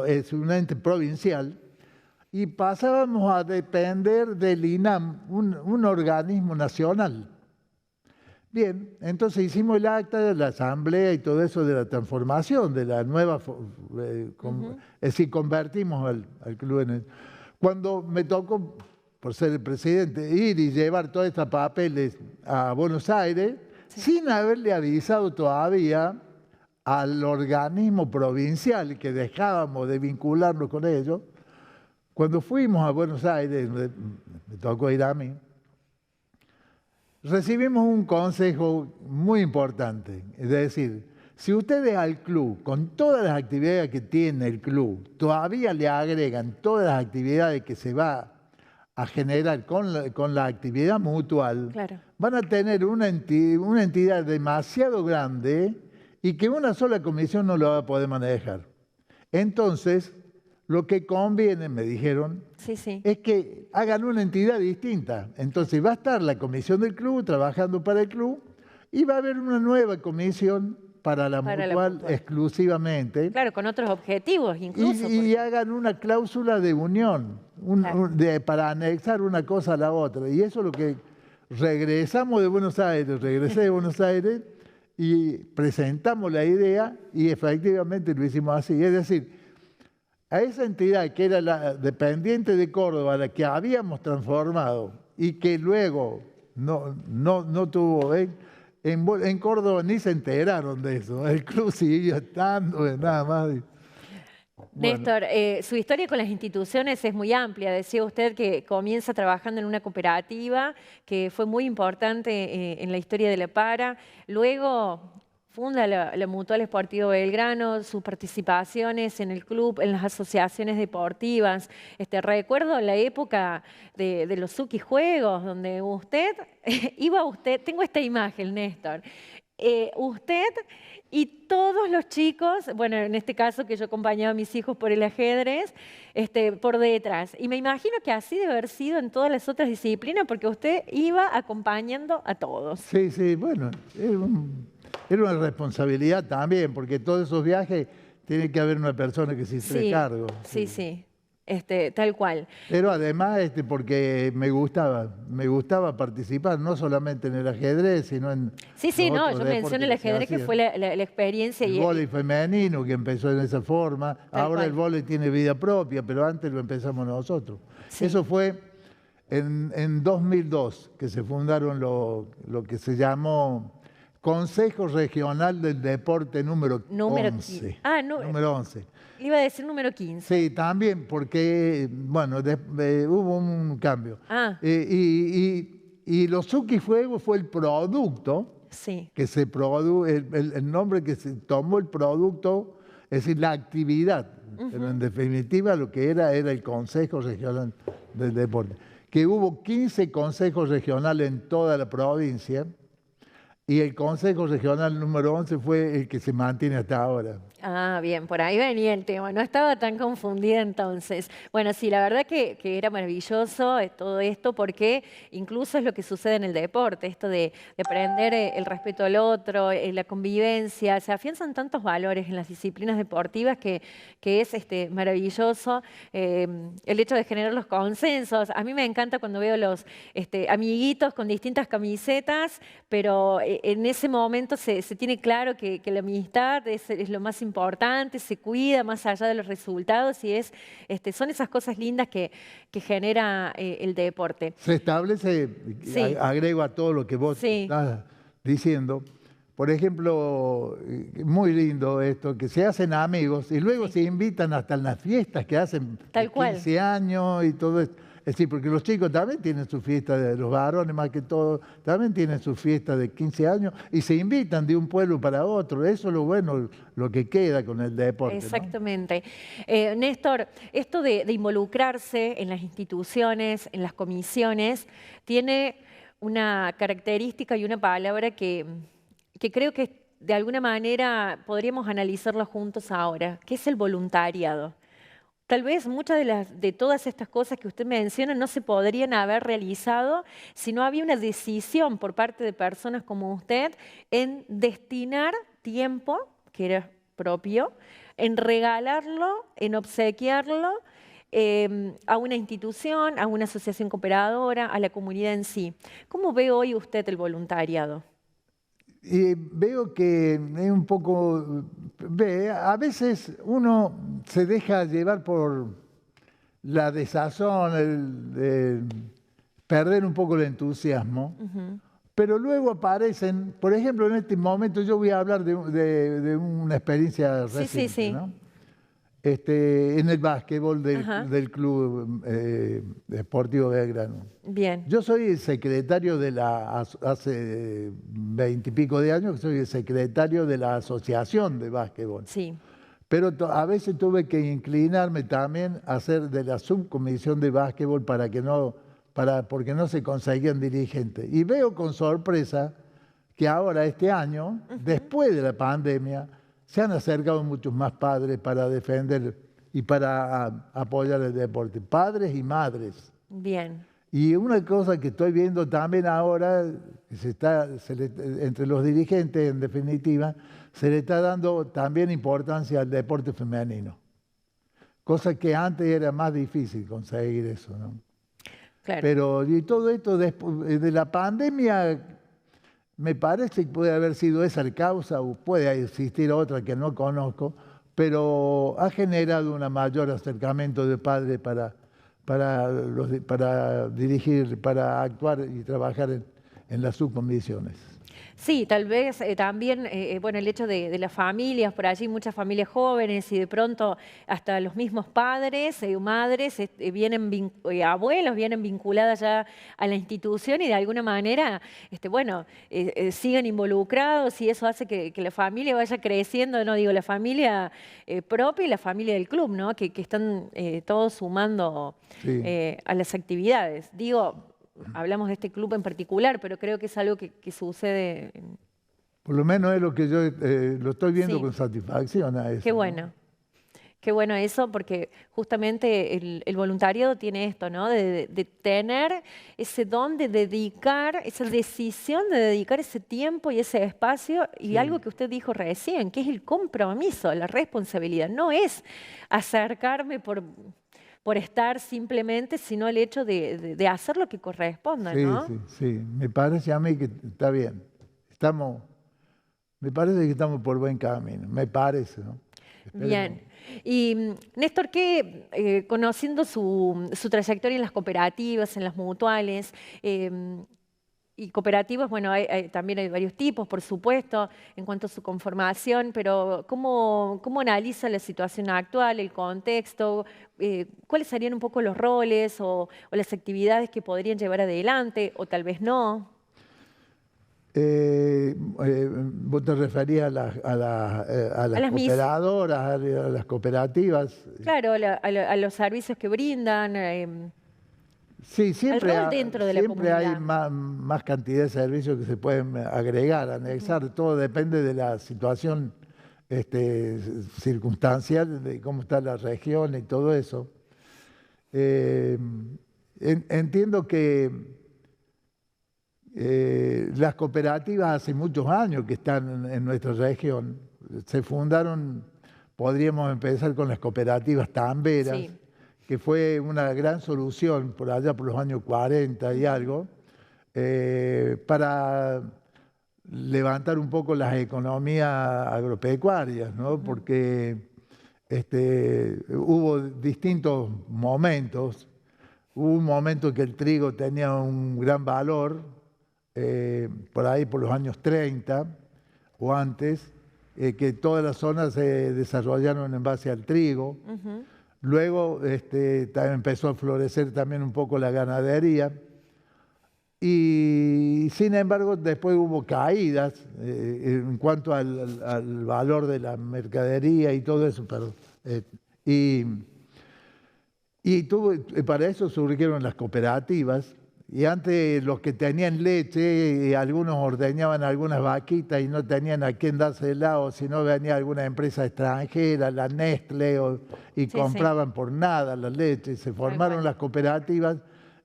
Es un ente provincial. Y pasábamos a depender del INAM, un organismo nacional. Bien, entonces hicimos el acta de la asamblea y todo eso de la transformación, de la nueva... es decir, convertimos al club en el... Cuando me tocó, por ser el presidente, ir y llevar todos estos papeles a Buenos Aires, sin haberle avisado todavía al organismo provincial que dejábamos de vincularnos con ellos. Cuando fuimos a Buenos Aires, me tocó ir a mí, recibimos un consejo muy importante, es decir, si ustedes al club, con todas las actividades que tiene el club, todavía le agregan todas las actividades que se va a generar con la actividad mutual, claro. Van a tener una entidad demasiado grande y que una sola comisión no lo va a poder manejar. Entonces, lo que conviene, me dijeron, es que hagan una entidad distinta. Entonces va a estar la comisión del club trabajando para el club y va a haber una nueva comisión para la mutual exclusivamente. Claro, con otros objetivos incluso. Y hagan una cláusula de unión para anexar una cosa a la otra. Y eso es lo que regresamos de Buenos Aires, regresé de Buenos Aires y presentamos la idea y efectivamente lo hicimos así. Es decir, a esa entidad que era la dependiente de Córdoba, la que habíamos transformado y que luego no tuvo... En Córdoba ni se enteraron de eso, el club siguió estando, nada más. Néstor, su historia con las instituciones es muy amplia. Decía usted que comienza trabajando en una cooperativa que fue muy importante en la historia de la Para. Luego funda la Mutual Esportivo Belgrano, sus participaciones en el club, en las asociaciones deportivas. Recuerdo la época de los Suki Juegos, donde tengo esta imagen, Néstor, usted y todos los chicos, bueno, en este caso que yo acompañaba a mis hijos por el ajedrez, por detrás. Y me imagino que así debe haber sido en todas las otras disciplinas, porque usted iba acompañando a todos. Sí, sí, bueno, era una responsabilidad también, porque todos esos viajes tiene que haber una persona que se hace cargo. Sí, sí. Tal cual. Pero además porque me gustaba participar, no solamente en el ajedrez, sino en yo menciono el ajedrez que fue la experiencia. El vóley femenino que empezó en esa forma, ahora el vóley tiene vida propia, pero antes lo empezamos nosotros. Sí. Eso fue en 2002, que se fundaron lo que se llamó Consejo Regional del Deporte número 11. Número 11. Iba a decir número 15. Sí, también, porque, bueno, hubo un cambio. Y los Suki Fuego fue el producto que se produjo, el nombre que se tomó el producto, es decir, la actividad. Pero en definitiva lo que era el Consejo Regional del Deporte. Que hubo 15 consejos regionales en toda la provincia. Y el Consejo Regional número 11 fue el que se mantiene hasta ahora. Ah, bien, por ahí venía el tema. No estaba tan confundida entonces. Bueno, sí, la verdad que era maravilloso todo esto, porque incluso es lo que sucede en el deporte, esto de aprender el respeto al otro, la convivencia. Se afianzan tantos valores en las disciplinas deportivas que es maravilloso. El hecho de generar los consensos. A mí me encanta cuando veo los amiguitos con distintas camisetas, pero en ese momento se tiene claro que la amistad es lo más importante, se cuida más allá de los resultados, y son esas cosas lindas que genera el deporte. Se establece, agrego a todo lo que vos estás diciendo, por ejemplo, muy lindo esto, que se hacen amigos y luego se invitan hasta en las fiestas que hacen de 15 años y todo esto. Es decir, porque los chicos también tienen su fiesta, los varones más que todo, también tienen su fiesta de 15 años y se invitan de un pueblo para otro. Eso es lo bueno, lo que queda con el deporte. Exactamente. ¿No? Néstor, esto de involucrarse en las instituciones, en las comisiones, tiene una característica y una palabra que creo que de alguna manera podríamos analizarlo juntos ahora, que es el voluntariado. Tal vez muchas de todas estas cosas que usted menciona no se podrían haber realizado si no había una decisión por parte de personas como usted en destinar tiempo, que era propio, en regalarlo, en obsequiarlo a una institución, a una asociación cooperadora, a la comunidad en sí. ¿Cómo ve hoy usted el voluntariado? Y veo que es un poco... a veces uno se deja llevar por la desazón, perder un poco el entusiasmo, pero luego aparecen, por ejemplo, en este momento yo voy a hablar de una experiencia reciente, ¿no? En el básquetbol del Club Esportivo Belgrano. Bien. Yo soy el secretario hace 20 y pico de años, soy el secretario de la Asociación de Básquetbol. Sí. Pero a veces tuve que inclinarme también a ser de la subcomisión de básquetbol porque no se conseguían dirigentes. Y veo con sorpresa que ahora, este año, después de la pandemia, se han acercado muchos más padres para defender y para apoyar el deporte. Padres y madres. Bien. Y una cosa que estoy viendo también ahora, entre los dirigentes, en definitiva, se le está dando también importancia al deporte femenino. Cosa que antes era más difícil conseguir eso, ¿no? Claro. Pero y todo esto después de la pandemia... Me parece que puede haber sido esa la causa, o puede existir otra que no conozco, pero ha generado un mayor acercamiento de padres para dirigir, para actuar y trabajar en las subcomisiones. Sí, tal vez también, bueno, el hecho de las familias, por allí muchas familias jóvenes y de pronto hasta los mismos padres, madres, abuelos vienen vinculadas ya a la institución y de alguna manera, bueno, siguen involucrados y eso hace que la familia vaya creciendo, no digo la familia propia y la familia del club, ¿no? Que están todos sumando a las actividades. Digo, hablamos de este club en particular, pero creo que es algo que sucede. Por lo menos es lo que yo lo estoy viendo Sí. con satisfacción a eso. Qué bueno. Qué bueno eso, porque justamente el voluntariado tiene esto, ¿no? De tener ese don de dedicar, esa decisión de dedicar ese tiempo y ese espacio, y algo que usted dijo recién, que es el compromiso, la responsabilidad. No es acercarme por estar simplemente, sino el hecho de hacer lo que corresponda, ¿no? Sí. Me parece a mí que está bien. Me parece que estamos por buen camino. Me parece, ¿no? Bien. Y Néstor, ¿qué, conociendo su trayectoria en las cooperativas, en las mutuales, y cooperativas, bueno, también hay varios tipos, por supuesto, en cuanto a su conformación, pero ¿cómo analiza la situación actual, el contexto? ¿Cuáles serían un poco los roles o las actividades que podrían llevar adelante, o tal vez no? ¿Vos te referías a las cooperadoras, a las cooperativas? Claro, a los servicios que brindan. Sí, siempre, rol dentro de la siempre hay comunidad. más cantidad de servicios que se pueden agregar, anexar. Todo depende de la situación circunstancial, de cómo está la región y todo eso. Entiendo que las cooperativas hace muchos años que están en nuestra región. Se fundaron, podríamos empezar con las cooperativas tamberas, Sí. que fue una gran solución por allá por los años 40 y algo, para levantar un poco las economías agropecuarias, ¿no? Porque hubo distintos momentos. Hubo un momento que el trigo tenía un gran valor, por ahí por los años 30 o antes, que todas las zonas se desarrollaron en base al trigo. Luego también empezó a florecer también un poco la ganadería. Y sin embargo, después hubo caídas en cuanto al valor de la mercadería y todo eso. Para eso surgieron las cooperativas. Y antes los que tenían leche, algunos ordeñaban algunas vaquitas y no tenían a quién dársela, o si no venía alguna empresa extranjera, la Nestlé, y compraban por nada la leche. Se formaron las cooperativas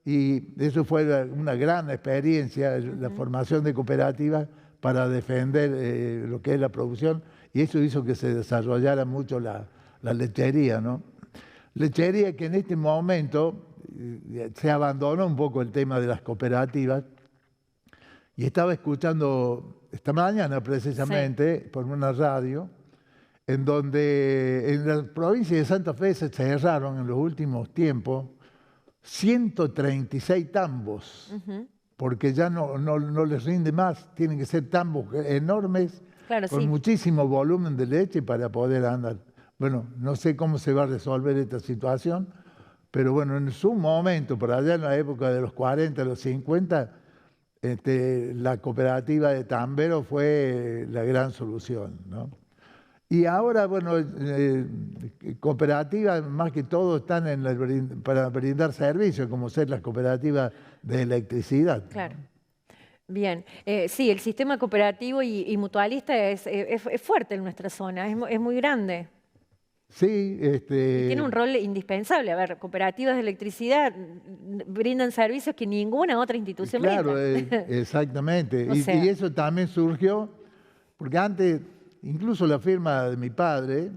y eso fue una gran experiencia, la formación de cooperativas para defender lo que es la producción, y eso hizo que se desarrollara mucho la lechería, ¿no? Lechería que en este momento se abandonó un poco el tema de las cooperativas, y estaba escuchando esta mañana precisamente por una radio, en donde en la provincia de Santa Fe se cerraron en los últimos tiempos 136 tambos, porque ya no les rinde más, tienen que ser tambos enormes, con muchísimo volumen de leche para poder andar. Bueno, no sé cómo se va a resolver esta situación, pero bueno, en su momento, por allá en la época de los 40, los 50, la cooperativa de tamberos fue la gran solución, ¿no? Y ahora, bueno, cooperativas más que todo están para brindar servicios, como ser las cooperativas de electricidad. Claro. Bien. Sí, el sistema cooperativo y mutualista es fuerte en nuestra zona, es muy grande. Sí, Y tiene un rol indispensable. A ver, cooperativas de electricidad brindan servicios que ninguna otra institución brinda. Claro, exactamente. O sea, y eso también surgió, porque antes, incluso la firma de mi padre,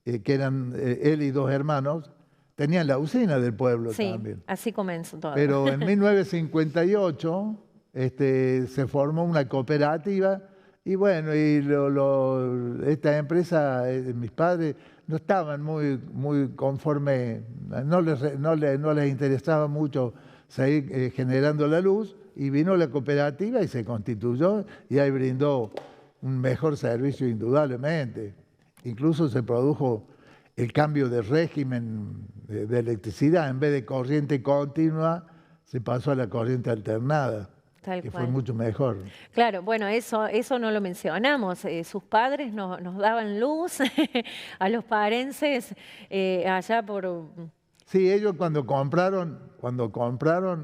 que eran él y dos hermanos, tenían la usina del pueblo también. Así comenzó todo. Pero en 1958 se formó una cooperativa, y bueno, esta empresa, mis padres, no estaban muy conformes, no les interesaba mucho seguir generando la luz, y vino la cooperativa y se constituyó y ahí brindó un mejor servicio indudablemente. Incluso se produjo el cambio de régimen de electricidad. En vez de corriente continua, se pasó a la corriente alternada, que fue mucho mejor. Claro, bueno, eso no lo mencionamos. Sus padres nos daban luz a los parenses allá por... Sí, ellos cuando compraron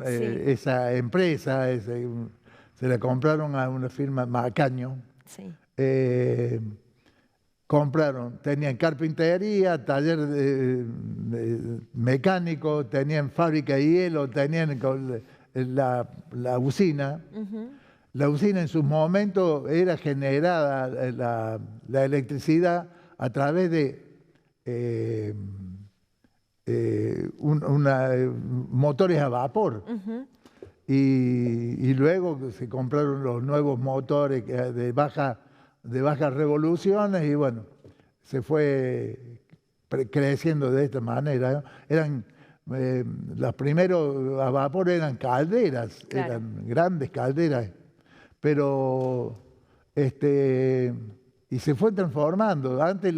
esa empresa, se la compraron a una firma Macaño. Sí. Tenían carpintería, taller mecánico, tenían fábrica de hielo, tenían la usina. La usina en su momento era generada la electricidad a través de motores a vapor. Y luego se compraron los nuevos motores de bajas revoluciones y bueno, se fue creciendo de esta manera. Los primeros a vapor eran calderas, eran grandes calderas, pero y se fue transformando. Antes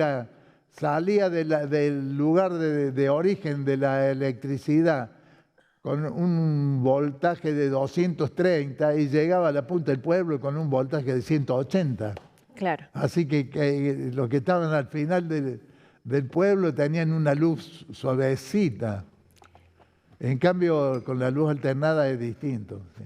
salía del lugar de origen de la electricidad con un voltaje de 230 y llegaba a la punta del pueblo con un voltaje de 180. Claro. Así que los que estaban al final del pueblo tenían una luz suavecita. En cambio, con la luz alternada es distinto. Sí.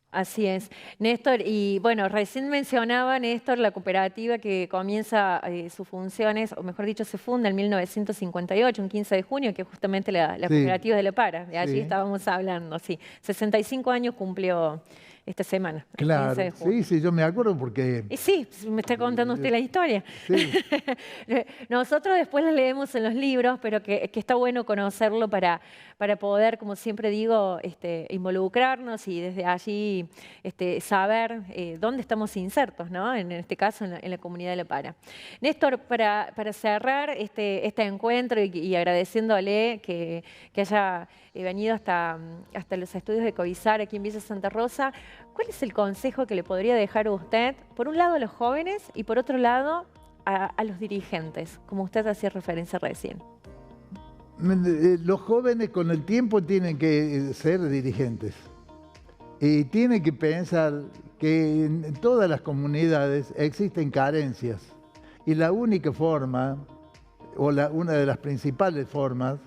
Así es. Néstor, y bueno, recién mencionaba, Néstor, la cooperativa que comienza sus funciones, o mejor dicho, se funda en 1958, un 15 de junio, que es justamente la cooperativa de La Para. De allí estábamos hablando, sí. 65 años cumplió esta semana. Claro, sí, yo me acuerdo porque... Y sí, me está contando usted la historia. Sí. Nosotros después la leemos en los libros, pero que está bueno conocerlo para poder, como siempre digo, involucrarnos y desde allí saber dónde estamos insertos, ¿no? En este caso, en la comunidad de La Para. Néstor, para cerrar este encuentro y agradeciéndole que haya venido hasta los estudios de Covisar aquí en Villa Santa Rosa, ¿cuál es el consejo que le podría dejar usted, por un lado a los jóvenes y por otro lado a los dirigentes, como usted hacía referencia recién? Los jóvenes con el tiempo tienen que ser dirigentes y tienen que pensar que en todas las comunidades existen carencias y la única forma, o una de las principales formas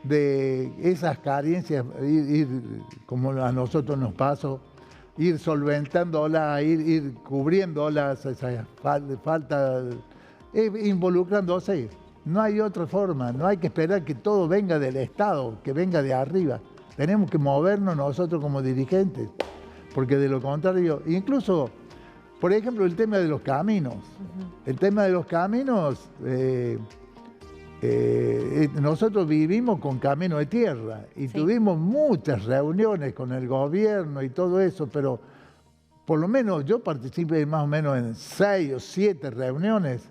de esas carencias, ir como a nosotros nos pasó, ir solventándolas, ir cubriéndolas, esa falta, involucrándose. No hay otra forma, no hay que esperar que todo venga del Estado, que venga de arriba. Tenemos que movernos nosotros como dirigentes, porque de lo contrario, incluso, por ejemplo, el tema de los caminos. El tema de los caminos, nosotros vivimos con camino de tierra y tuvimos muchas reuniones con el gobierno y todo eso, pero por lo menos yo participé más o menos en 6 o 7 reuniones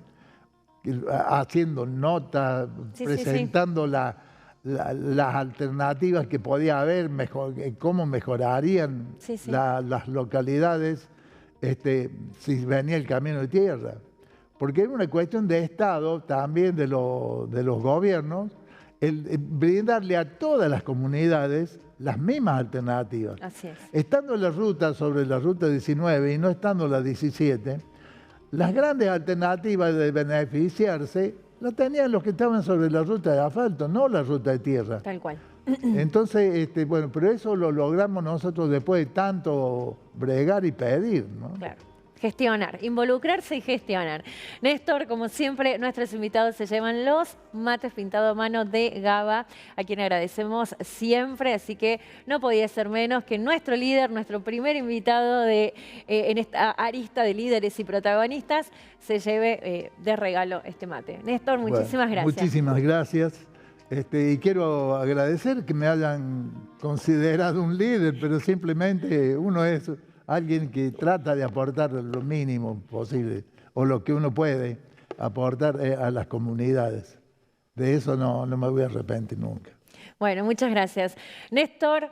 haciendo notas, presentando las alternativas que podía haber, cómo mejorarían las localidades si venía el camino de tierra. Porque es una cuestión de Estado, también de los gobiernos, el brindarle a todas las comunidades las mismas alternativas. Así es. Estando la ruta sobre la ruta 19 y no estando la 17, las grandes alternativas de beneficiarse las tenían los que estaban sobre la ruta de asfalto, no la ruta de tierra. Tal cual. Entonces, bueno, pero eso lo logramos nosotros después de tanto bregar y pedir, ¿no? Claro. Gestionar, involucrarse y gestionar. Néstor, como siempre, nuestros invitados se llevan los mates pintados a mano de Gaba, a quien agradecemos siempre, así que no podía ser menos que nuestro líder, nuestro primer invitado en esta arista de líderes y protagonistas, se lleve de regalo este mate. Néstor, muchísimas gracias. Muchísimas gracias. Y quiero agradecer que me hayan considerado un líder, pero simplemente uno es alguien que trata de aportar lo mínimo posible o lo que uno puede aportar a las comunidades. De eso no me voy a arrepentir nunca. Bueno, muchas gracias. Néstor,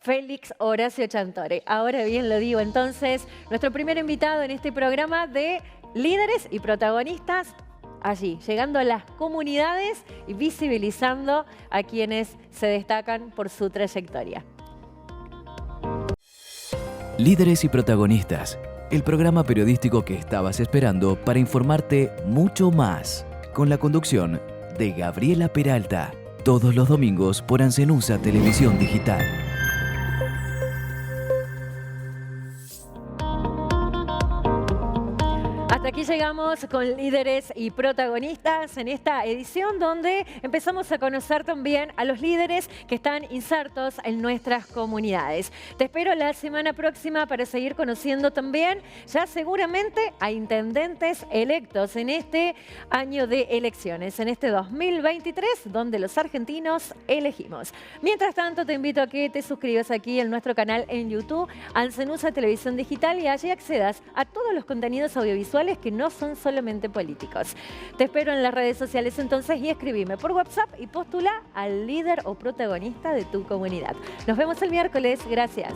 Félix Horacio Chantore. Ahora bien lo digo, entonces, nuestro primer invitado en este programa de líderes y protagonistas allí, llegando a las comunidades y visibilizando a quienes se destacan por su trayectoria. Líderes y protagonistas, el programa periodístico que estabas esperando para informarte mucho más, con la conducción de Gabriela Peralta, todos los domingos por Ancenusa Televisión Digital. Hasta aquí llegamos con líderes y protagonistas en esta edición donde empezamos a conocer también a los líderes que están insertos en nuestras comunidades. Te espero la semana próxima para seguir conociendo también ya seguramente a intendentes electos en este año de elecciones, en este 2023 donde los argentinos elegimos. Mientras tanto te invito a que te suscribas aquí en nuestro canal en YouTube, Ancenusa Televisión Digital, y allí accedas a todos los contenidos audiovisuales que no son solamente políticos. Te espero en las redes sociales entonces y escribime por WhatsApp y postula al líder o protagonista de tu comunidad. Nos vemos el miércoles. Gracias.